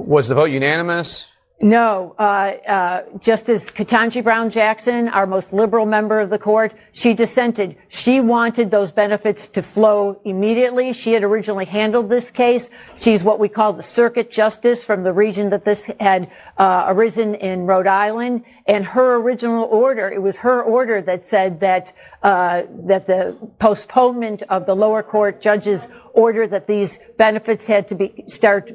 was the vote unanimous? No, Justice Ketanji Brown Jackson, our most liberal member of the court, she dissented. She wanted those benefits to flow immediately. She had originally handled this case. She's what we call the circuit justice from the region that this had arisen in Rhode Island. And her original order, it was her order that said that that the postponement of the lower court judge's order that these benefits had to start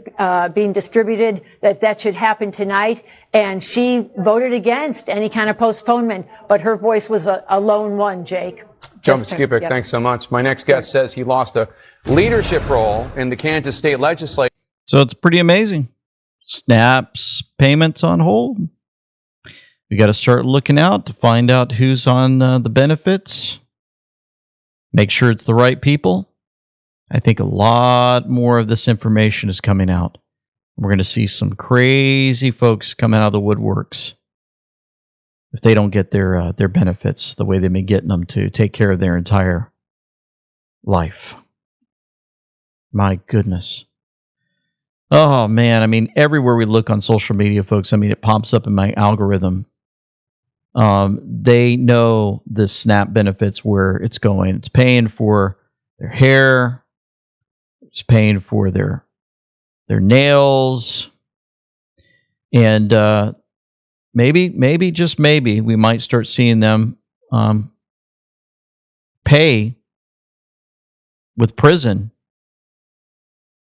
being distributed, that should happen tonight. And she voted against any kind of postponement, but her voice was a lone one, Jake. Joan Skupik, thanks so much. My next guest says he lost a leadership role in the Kansas state legislature. So it's pretty amazing. SNAP's payments on hold. We got to start looking out to find out who's on the benefits. Make sure it's the right people. I think a lot more of this information is coming out. We're going to see some crazy folks come out of the woodworks if they don't get their benefits the way they've been getting them to take care of their entire life. My goodness. Oh, man. I mean, everywhere we look on social media, folks, I mean, it pops up in my algorithm. They know the SNAP benefits, where it's going. It's paying for their hair. It's paying for their nails. And maybe, just maybe, we might start seeing them pay with prison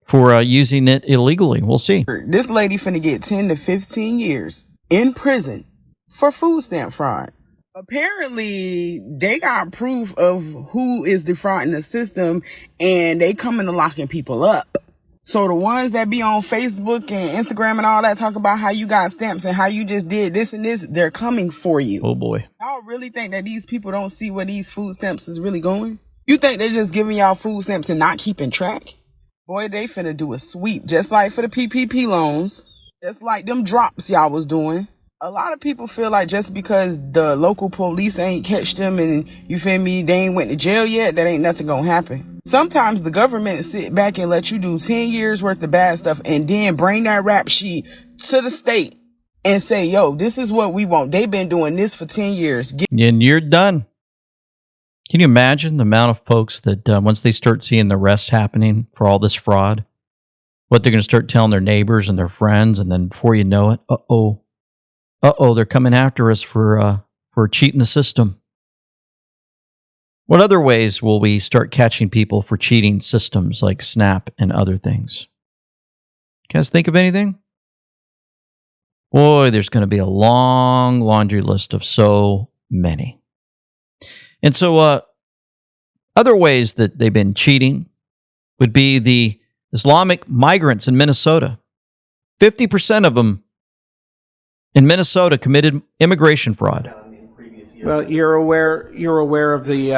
for using it illegally. We'll see. This lady finna get 10 to 15 years in prison for food stamp fraud. Apparently, they got proof of who is defrauding the system, and they coming to locking people up. So the ones that be on Facebook and Instagram and all that talk about how you got stamps and how you just did this and this, they're coming for you. Oh boy. Y'all really think that these people don't see where these food stamps is really going? You think they're just giving y'all food stamps and not keeping track? Boy, they finna do a sweep, just like for the PPP loans, just like them drops y'all was doing. A lot of people feel like just because the local police ain't catch them and, you feel me, they ain't went to jail yet, that ain't nothing gonna happen. Sometimes the government sit back and let you do 10 years worth of bad stuff and then bring that rap sheet to the state and say, yo, this is what we want. They've been doing this for 10 years. And you're done. Can you imagine the amount of folks that once they start seeing the arrests happening for all this fraud, what they're going to start telling their neighbors and their friends, and then before you know it, they're coming after us for cheating the system. What other ways will we start catching people for cheating systems like SNAP and other things? You guys think of anything? Boy, there's going to be a long laundry list of so many. And so other ways that they've been cheating would be the Islamic migrants in Minnesota. 50% of them in Minnesota committed immigration fraud. Well, you're aware of the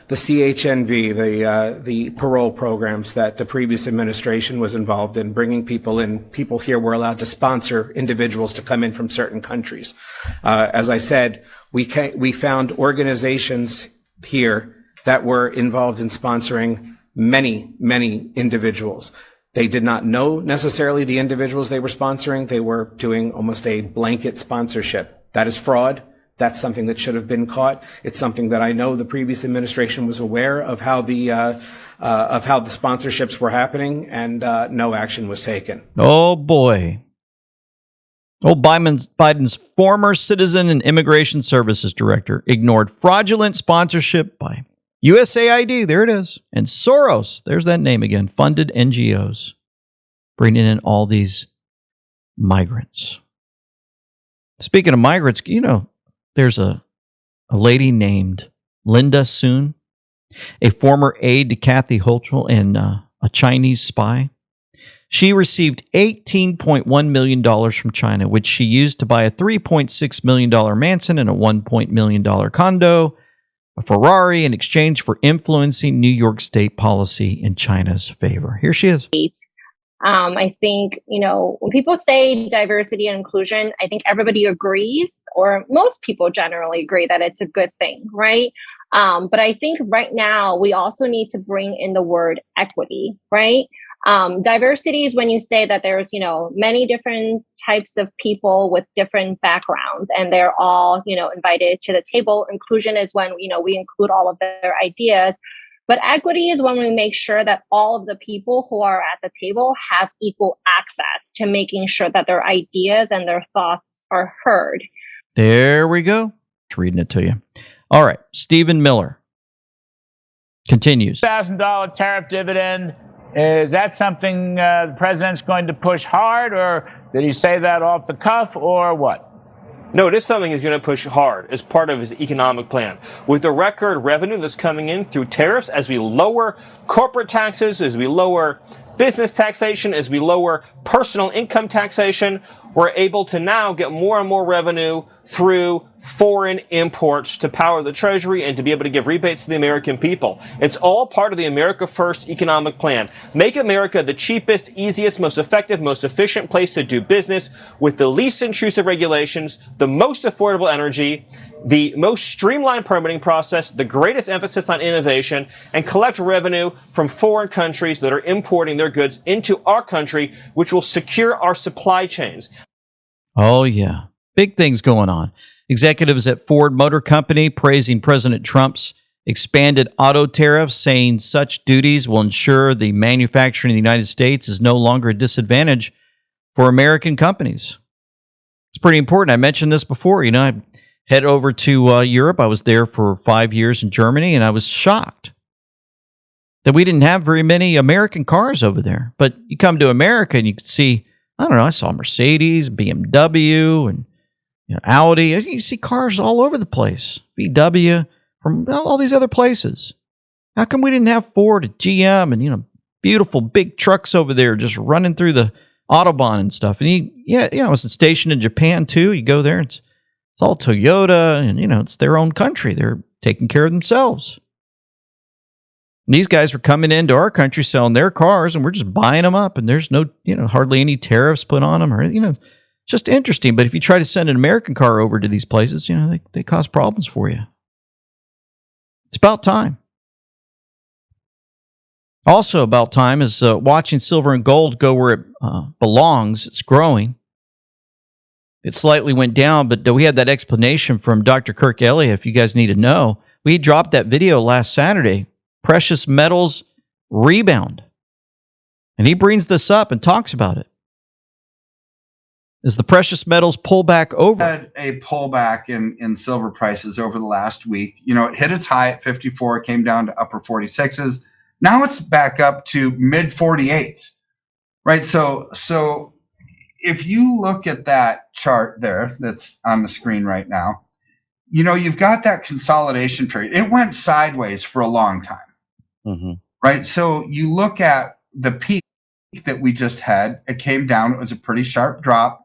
CHNV, the parole programs that the previous administration was involved in, bringing people in. People here were allowed to sponsor individuals to come in from certain countries. As I said, we found organizations here that were involved in sponsoring many individuals. They did not know necessarily the individuals they were sponsoring. They were doing almost a blanket sponsorship. That is fraud. That's something that should have been caught. It's something that I know the previous administration was aware of how the sponsorships were happening, and no action was taken. Oh boy! Biden's former Citizen and Immigration Services Director ignored fraudulent sponsorship by USAID. There it is, and Soros. There's that name again. Funded NGOs, bringing in all these migrants. Speaking of migrants, you know, there's a lady named Linda Soon, a former aide to Kathy Hochul and a Chinese spy. She received $18.1 million from China, which she used to buy a $3.6 million mansion and a $1 million condo, a Ferrari, in exchange for influencing New York state policy in China's favor. Here she is. I think, when people say diversity and inclusion, I think everybody agrees, or most people generally agree that it's a good thing, right? But I think right now we also need to bring in the word equity, right? Diversity is when you say that there's, many different types of people with different backgrounds and they're all, invited to the table. Inclusion is when, we include all of their ideas. But equity is when we make sure that all of the people who are at the table have equal access to making sure that their ideas and their thoughts are heard. There we go. Just reading it to you. All right. Stephen Miller continues. $1,000 tariff dividend. Is that something the president's going to push hard, or did he say that off the cuff, or what? No, it is something he's going to push hard as part of his economic plan. With the record revenue that's coming in through tariffs, as we lower corporate taxes, as we lower business taxation, as we lower personal income taxation, we're able to now get more and more revenue through foreign imports to power the Treasury and to be able to give rebates to the American people. It's all part of the America First economic plan. Make America the cheapest, easiest, most effective, most efficient place to do business with the least intrusive regulations, the most affordable energy, the most streamlined permitting process, the greatest emphasis on innovation, and collect revenue from foreign countries that are importing their goods into our country, which will secure our supply chains. Oh, yeah. Big things going on. Executives at Ford Motor Company praising President Trump's expanded auto tariffs, saying such duties will ensure the manufacturing in the United States is no longer a disadvantage for American companies. It's pretty important. I mentioned this before. I head over to Europe. I was there for 5 years in Germany, and I was shocked that we didn't have very many American cars over there. But you come to America and you can see, I saw Mercedes, BMW, and Audi. You see cars all over the place. VW, from all these other places. How come we didn't have Ford and GM and, beautiful big trucks over there just running through the Autobahn and stuff? And I was stationed in Japan too. You go there, it's all Toyota, and it's their own country. They're taking care of themselves. And these guys were coming into our country selling their cars, and we're just buying them up, and there's no, hardly any tariffs put on them, or just interesting. But if you try to send an American car over to these places, they cause problems for you. It's about time. Also about time is watching silver and gold go where it belongs. It's growing. It slightly went down, but we had that explanation from Dr. Kirk Elliott, if you guys need to know. We dropped that video last Saturday. Precious metals rebound. And he brings this up and talks about it. As the precious metals pull back over. Had a pullback in silver prices over the last week. It hit its high at 54, came down to upper 46s. Now it's back up to mid 48s, right? So if you look at that chart there that's on the screen right now, you've got that consolidation period. It went sideways for a long time, right? So you look at the peak that we just had, it came down, it was a pretty sharp drop.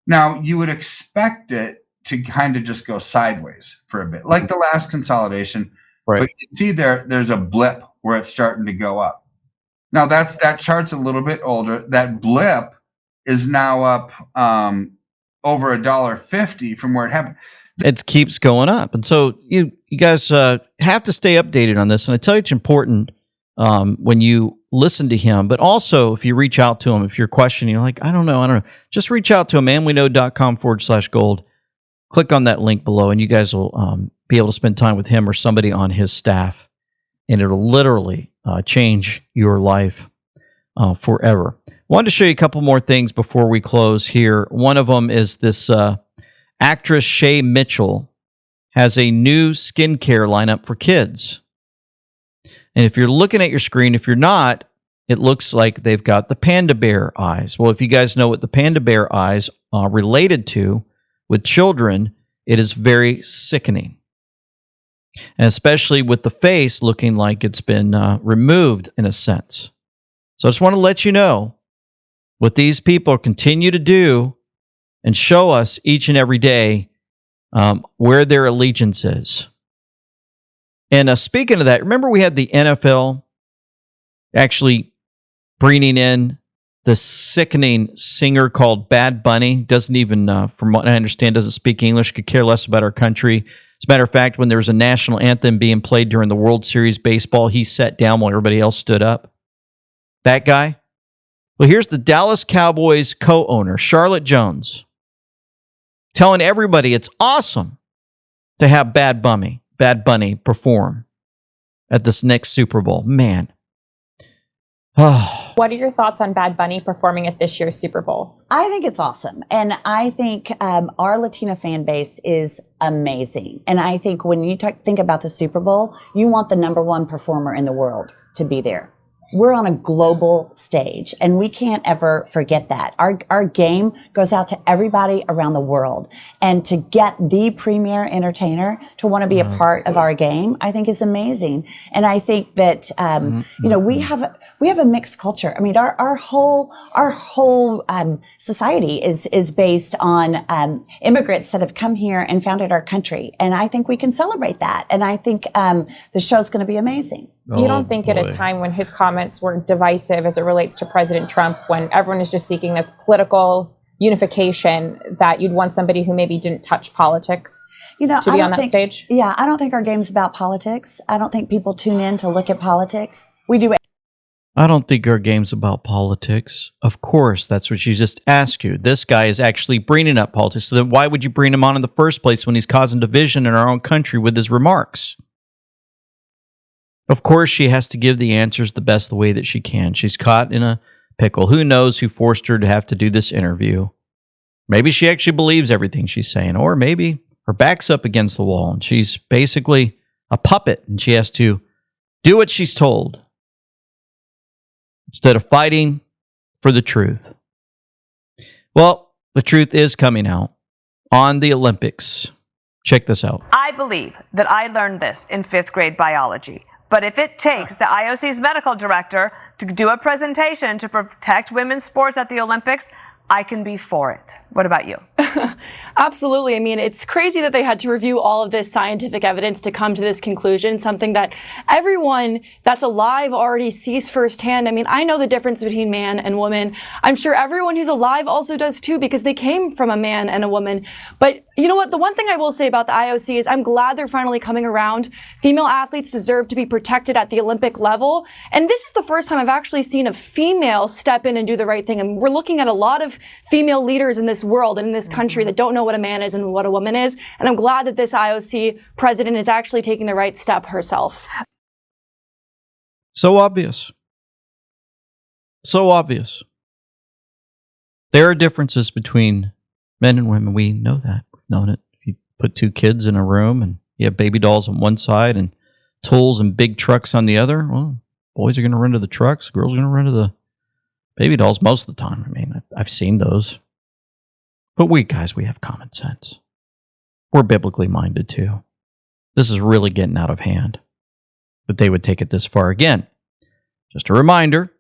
Now, you would expect it to kind of just go sideways for a bit, like the last consolidation. Right. But you see there's a blip where it's starting to go up. Now, that chart's a little bit older. That blip is now up over $1.50 from where it happened. It keeps going up. And so you guys have to stay updated on this. And I tell you it's important when you listen to him, but also if you reach out to him, if you're questioning, you're like, I don't know. Just reach out to him, manweknow.com/gold. Click on that link below, and you guys will be able to spend time with him or somebody on his staff, and it'll literally change your life forever. Wanted to show you a couple more things before we close here. One of them is this actress Shay Mitchell has a new skincare lineup for kids. And if you're looking at your screen, if you're not, it looks like they've got the panda bear eyes. Well, if you guys know what the panda bear eyes are related to with children, It is very sickening. And especially with the face looking like it's been removed in a sense. So I just want to let you know what these people continue to do and show us each and every day where their allegiance is. And speaking of that, remember we had the NFL actually bringing in the sickening singer called Bad Bunny. Doesn't even, from what I understand, doesn't speak English, could care less about our country. As a matter of fact, when there was a national anthem being played during the World Series baseball, he sat down while everybody else stood up. That guy. Well, here's the Dallas Cowboys co-owner, Charlotte Jones, telling everybody it's awesome to have Bad Bunny perform at this next Super Bowl. Man. What are your thoughts on Bad Bunny performing at this year's Super Bowl? I think it's awesome. And I think our Latina fan base is amazing. And I think when you think about the Super Bowl, you want the number one performer in the world to be there. We're on a global stage, and we can't ever forget that. Our game goes out to everybody around the world. And to get the premier entertainer to want to be a part of our game, I think is amazing. And I think that, we have a mixed culture. I mean, our whole society is based on immigrants that have come here and founded our country. And I think we can celebrate that. And I think the show's going to be amazing. You don't think at a time when his comments were divisive as it relates to President Trump, when everyone is just seeking this political unification, that you'd want somebody who maybe didn't touch politics to be on that stage? Yeah, I don't think our game's about politics. I don't think people tune in to look at politics. We do. I don't think our game's about politics. Of course, that's what she just asked you. This guy is actually bringing up politics. So then why would you bring him on in the first place when he's causing division in our own country with his remarks? Of course, she has to give the answers the best way that she can. She's caught in a pickle. Who knows who forced her to have to do this interview? Maybe she actually believes everything she's saying, or maybe her back's up against the wall and she's basically a puppet and she has to do what she's told instead of fighting for the truth. Well, the truth is coming out on the Olympics. Check this out. I believe that I learned this in 5th grade biology. But if it takes the IOC's medical director to do a presentation to protect women's sports at the Olympics, I can be for it. What about you? Absolutely. I mean, it's crazy that they had to review all of this scientific evidence to come to this conclusion, something that everyone that's alive already sees firsthand. I mean, I know the difference between man and woman. I'm sure everyone who's alive also does too, because they came from a man and a woman. But you know what? The one thing I will say about the IOC is I'm glad they're finally coming around. Female athletes deserve to be protected at the Olympic level. And this is the first time I've actually seen a female step in and do the right thing. And we're looking at a lot of female leaders in this world and in this country that don't know what a man is and what a woman is. And I'm glad that this IOC president is actually taking the right step herself. So obvious. So obvious. There are differences between men and women. We know that. We've known it. If you put two kids in a room and you have baby dolls on one side and tools and big trucks on the other, well, boys are going to run to the trucks. Girls are going to run to the baby dolls most of the time. I mean, I've seen those. But we have common sense. We're biblically minded too. This is really getting out of hand. That they would take it this far. Again, just a reminder.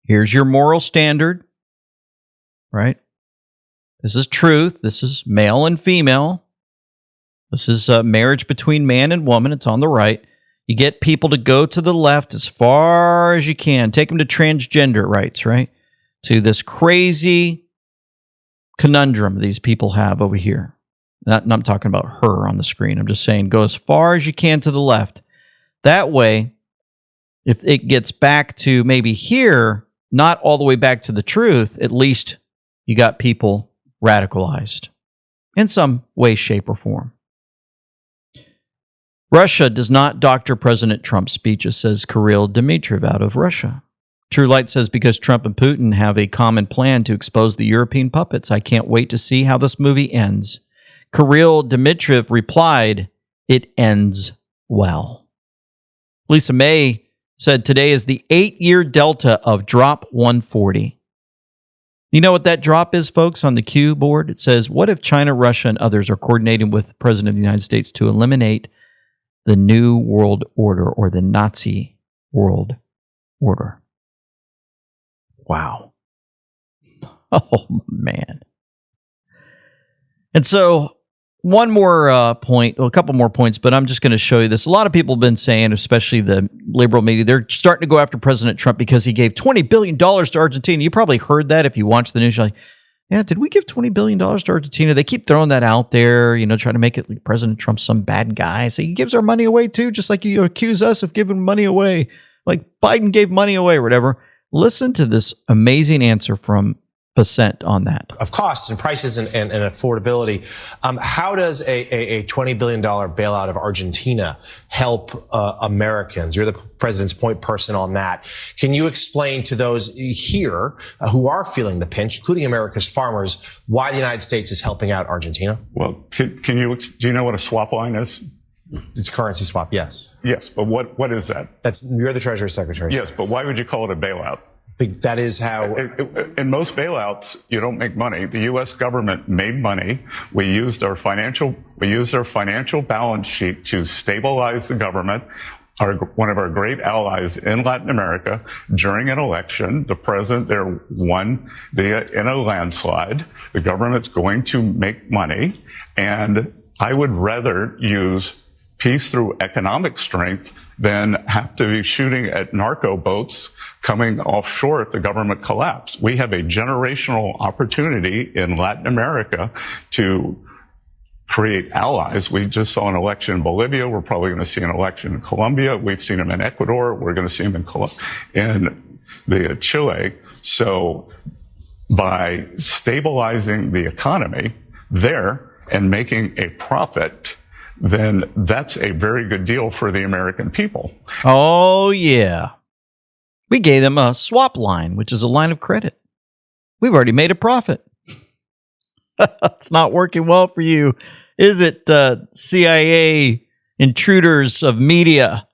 Here's your moral standard. Right? This is truth. This is male and female. This is marriage between man and woman. It's on the right. You get people to go to the left as far as you can. Take them to transgender rights, right? To this crazy conundrum these people have over here. I'm talking about her on the screen. I'm just saying go as far as you can to the left. That way, if it gets back to maybe here, not all the way back to the truth, at least you got people radicalized in some way, shape, or form. Russia does not doctor President Trump's speeches, says Kirill Dmitriev out of Russia. True Light says, because Trump and Putin have a common plan to expose the European puppets, I can't wait to see how this movie ends. Kirill Dmitriev replied, it ends well. Lisa May said today is the 8-year delta of Drop 140. You know what that drop is, folks, on the Q board? It says, what if China, Russia, and others are coordinating with the President of the United States to eliminate the New World Order or the Nazi World Order? Wow. Oh, man. And so one more point, well, a couple more points, but I'm just going to show you this. A lot of people have been saying, especially the liberal media, they're starting to go after President Trump because he gave $20 billion to Argentina. You probably heard that if you watch the news. You're like, yeah, did we give $20 billion to Argentina? They keep throwing that out there, trying to make it like President Trump's some bad guy. So he gives our money away too, just like you accuse us of giving money away. Like Biden gave money away or whatever. Listen to this amazing answer from Percent on that. Of costs and prices and affordability. How does a $20 billion bailout of Argentina help Americans? You're the president's point person on that. Can you explain to those here who are feeling the pinch, including America's farmers, why the United States is helping out Argentina? Well, do you know what a swap line is? It's a currency swap, yes. Yes, but what is that? You're the Treasury Secretary. Yes, but why would you call it a bailout? That is how. In most bailouts, you don't make money. The U.S. government made money. We used our financial balance sheet to stabilize the government. One of our great allies in Latin America, during an election, the president there won in a landslide. The government's going to make money, and I would rather use peace through economic strength than have to be shooting at narco boats coming offshore if the government collapsed. We have a generational opportunity in Latin America to create allies. We just saw an election in Bolivia. We're probably going to see an election in Colombia. We've seen them in Ecuador. We're going to see them in Chile. So by stabilizing the economy there and making a profit, then that's a very good deal for the American people. Oh, yeah. We gave them a swap line, which is a line of credit. We've already made a profit. It's not working well for you, is it, CIA intruders of media?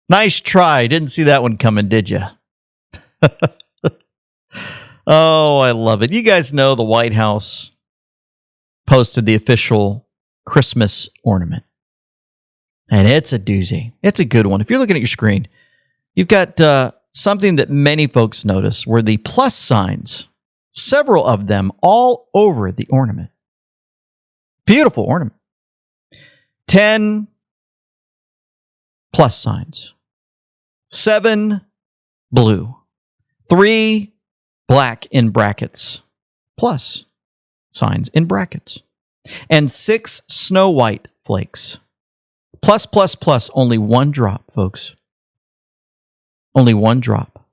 Nice try. Didn't see that one coming, did you? Oh, I love it. You guys know the White House posted the official Christmas ornament. And it's a doozy. It's a good one. If you're looking at your screen, you've got something that many folks notice were the plus signs, several of them all over the ornament. Beautiful ornament. 10 plus signs. 7 blue. 3 black in brackets. Plus signs in brackets. And 6 snow white flakes. Plus, plus, plus, only one drop, folks. Only one drop.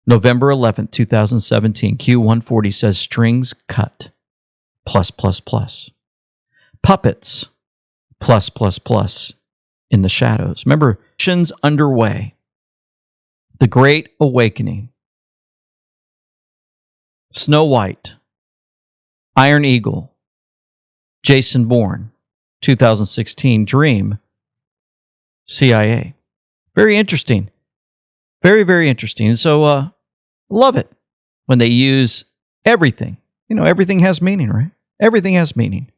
November 11th, 2017, Q140 says strings cut. Plus, plus, plus. Puppets. Plus, plus, plus. In the shadows. Remember, missions underway. The Great Awakening. Snow White. Iron Eagle. Jason Bourne, 2016, Dream, CIA. Very interesting. Very, very interesting. And so, love it when they use everything. Everything has meaning, right? Everything has meaning.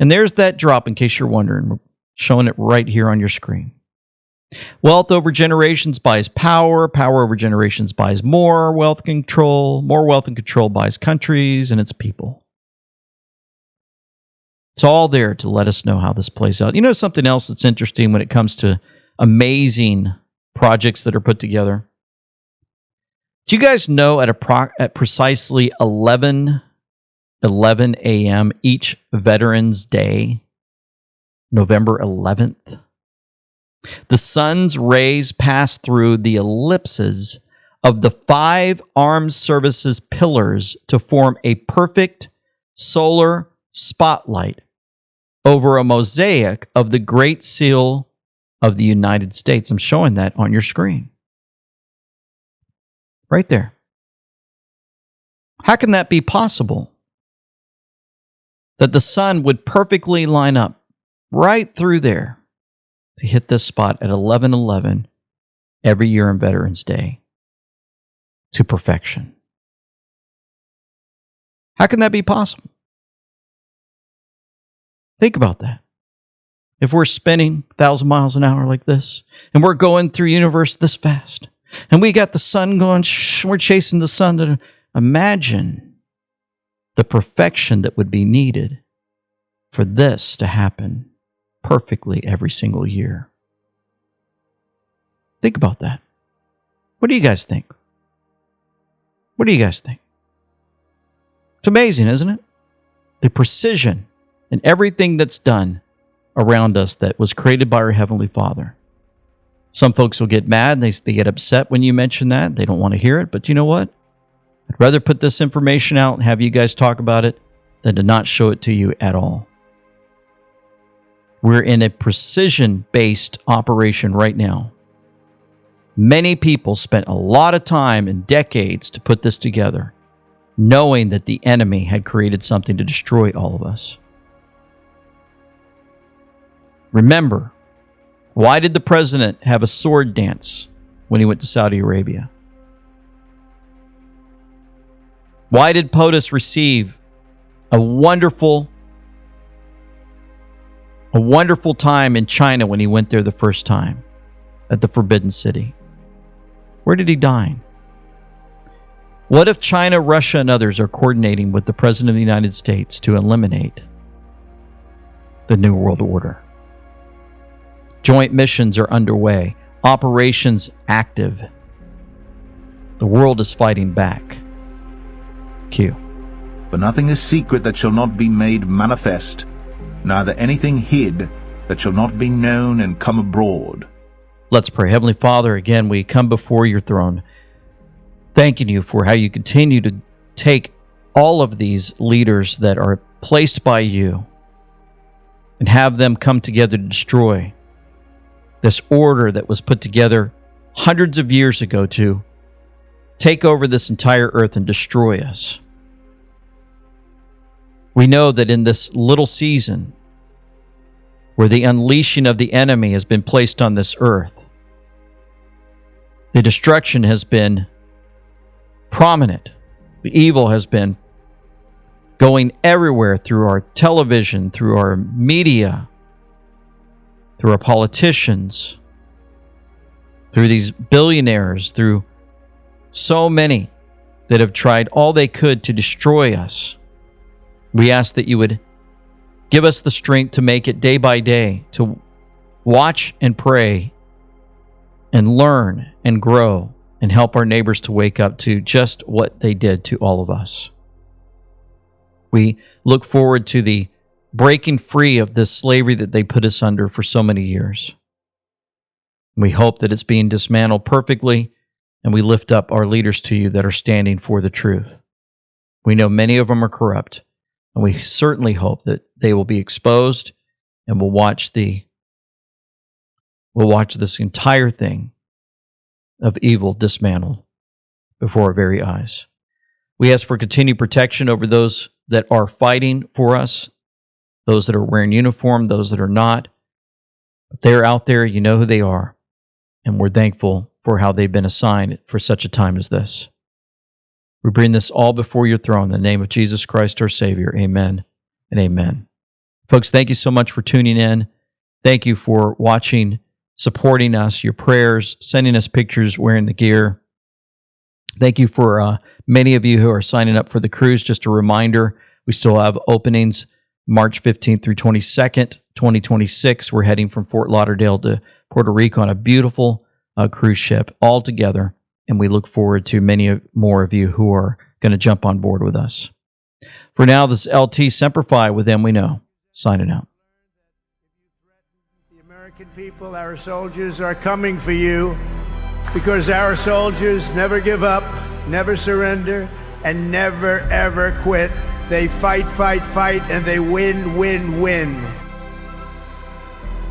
And there's that drop, in case you're wondering. We're showing it right here on your screen. Wealth over generations buys power. Power over generations buys more wealth control. More wealth and control buys countries and its people. It's all there to let us know how this plays out. Something else that's interesting when it comes to amazing projects that are put together? Do you guys know at precisely 11 a.m. each Veterans Day, November 11th, the sun's rays pass through the ellipses of the 5 armed services pillars to form a perfect solar spotlight over a mosaic of the Great Seal of the United States. I'm showing that on your screen. Right there. How can that be possible? That the sun would perfectly line up right through there to hit this spot at 11/11 every year on Veterans Day to perfection. How can that be possible? Think about that. If we're spinning 1,000 miles an hour like this, and we're going through universe this fast, and we got the sun going, we're chasing the sun, to imagine the perfection that would be needed for this to happen perfectly every single year. Think about that. What do you guys think? What do you guys think? It's amazing, isn't it? The precision in everything that's done around us that was created by our Heavenly Father. Some folks will get mad and they get upset when you mention that. They don't want to hear it. But you know what? I'd rather put this information out and have you guys talk about it than to not show it to you at all. We're in a precision-based operation right now. Many people spent a lot of time and decades to put this together, knowing that the enemy had created something to destroy all of us. Remember, why did the president have a sword dance when he went to Saudi Arabia? Why did POTUS receive a wonderful time in China when he went there the first time at the Forbidden City? Where did he dine? What if China, Russia, and others are coordinating with the President of the United States to eliminate the New World Order? Joint missions are underway. Operations active. The world is fighting back. Q. For nothing is secret that shall not be made manifest, neither anything hid that shall not be known and come abroad. Let's pray. Heavenly Father, again, we come before your throne, thanking you for how you continue to take all of these leaders that are placed by you and have them come together to destroy this order that was put together hundreds of years ago to take over this entire earth and destroy us. We know that in this little season where the unleashing of the enemy has been placed on this earth, the destruction has been prominent. The evil has been going everywhere through our television, through our media, through our politicians, through these billionaires, through so many that have tried all they could to destroy us. We ask that you would give us the strength to make it day by day, to watch and pray and learn and grow and help our neighbors to wake up to just what they did to all of us. We look forward to the breaking free of this slavery that they put us under for so many years. We hope that it's being dismantled perfectly, and we lift up our leaders to you that are standing for the truth. We know many of them are corrupt, and we certainly hope that they will be exposed, and we'll watch this entire thing of evil dismantled before our very eyes. We ask for continued protection over those that are fighting for us, those that are wearing uniform, those that are not. If they're out there, you know who they are, and we're thankful for how they've been assigned for such a time as this. We bring this all before your throne in the name of Jesus Christ, our Savior. Amen and amen. Folks, thank you so much for tuning in. Thank you for watching, supporting us, your prayers, sending us pictures, wearing the gear. Thank you for many of you who are signing up for the cruise. Just a reminder, we still have openings March 15th through 22nd, 2026. We're heading from Fort Lauderdale to Puerto Rico on a beautiful cruise ship all together. And we look forward to many more of you who are going to jump on board with us. For now, this is LT Semper Fi with Them We Know, signing out. The American people, our soldiers, are coming for you because our soldiers never give up, never surrender, and never, ever quit. They fight, fight, fight, and they win, win, win.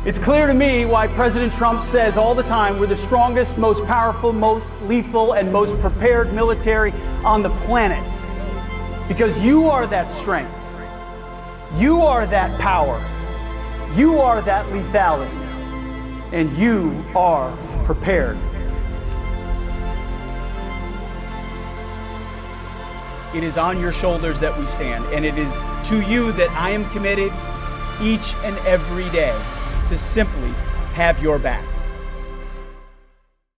It's clear to me why President Trump says all the time we're the strongest, most powerful, most lethal, and most prepared military on the planet. Because you are that strength. You are that power. You are that lethality. And you are prepared. it is on your shoulders that we stand, and it is to you that I am committed each and every day to simply have your back.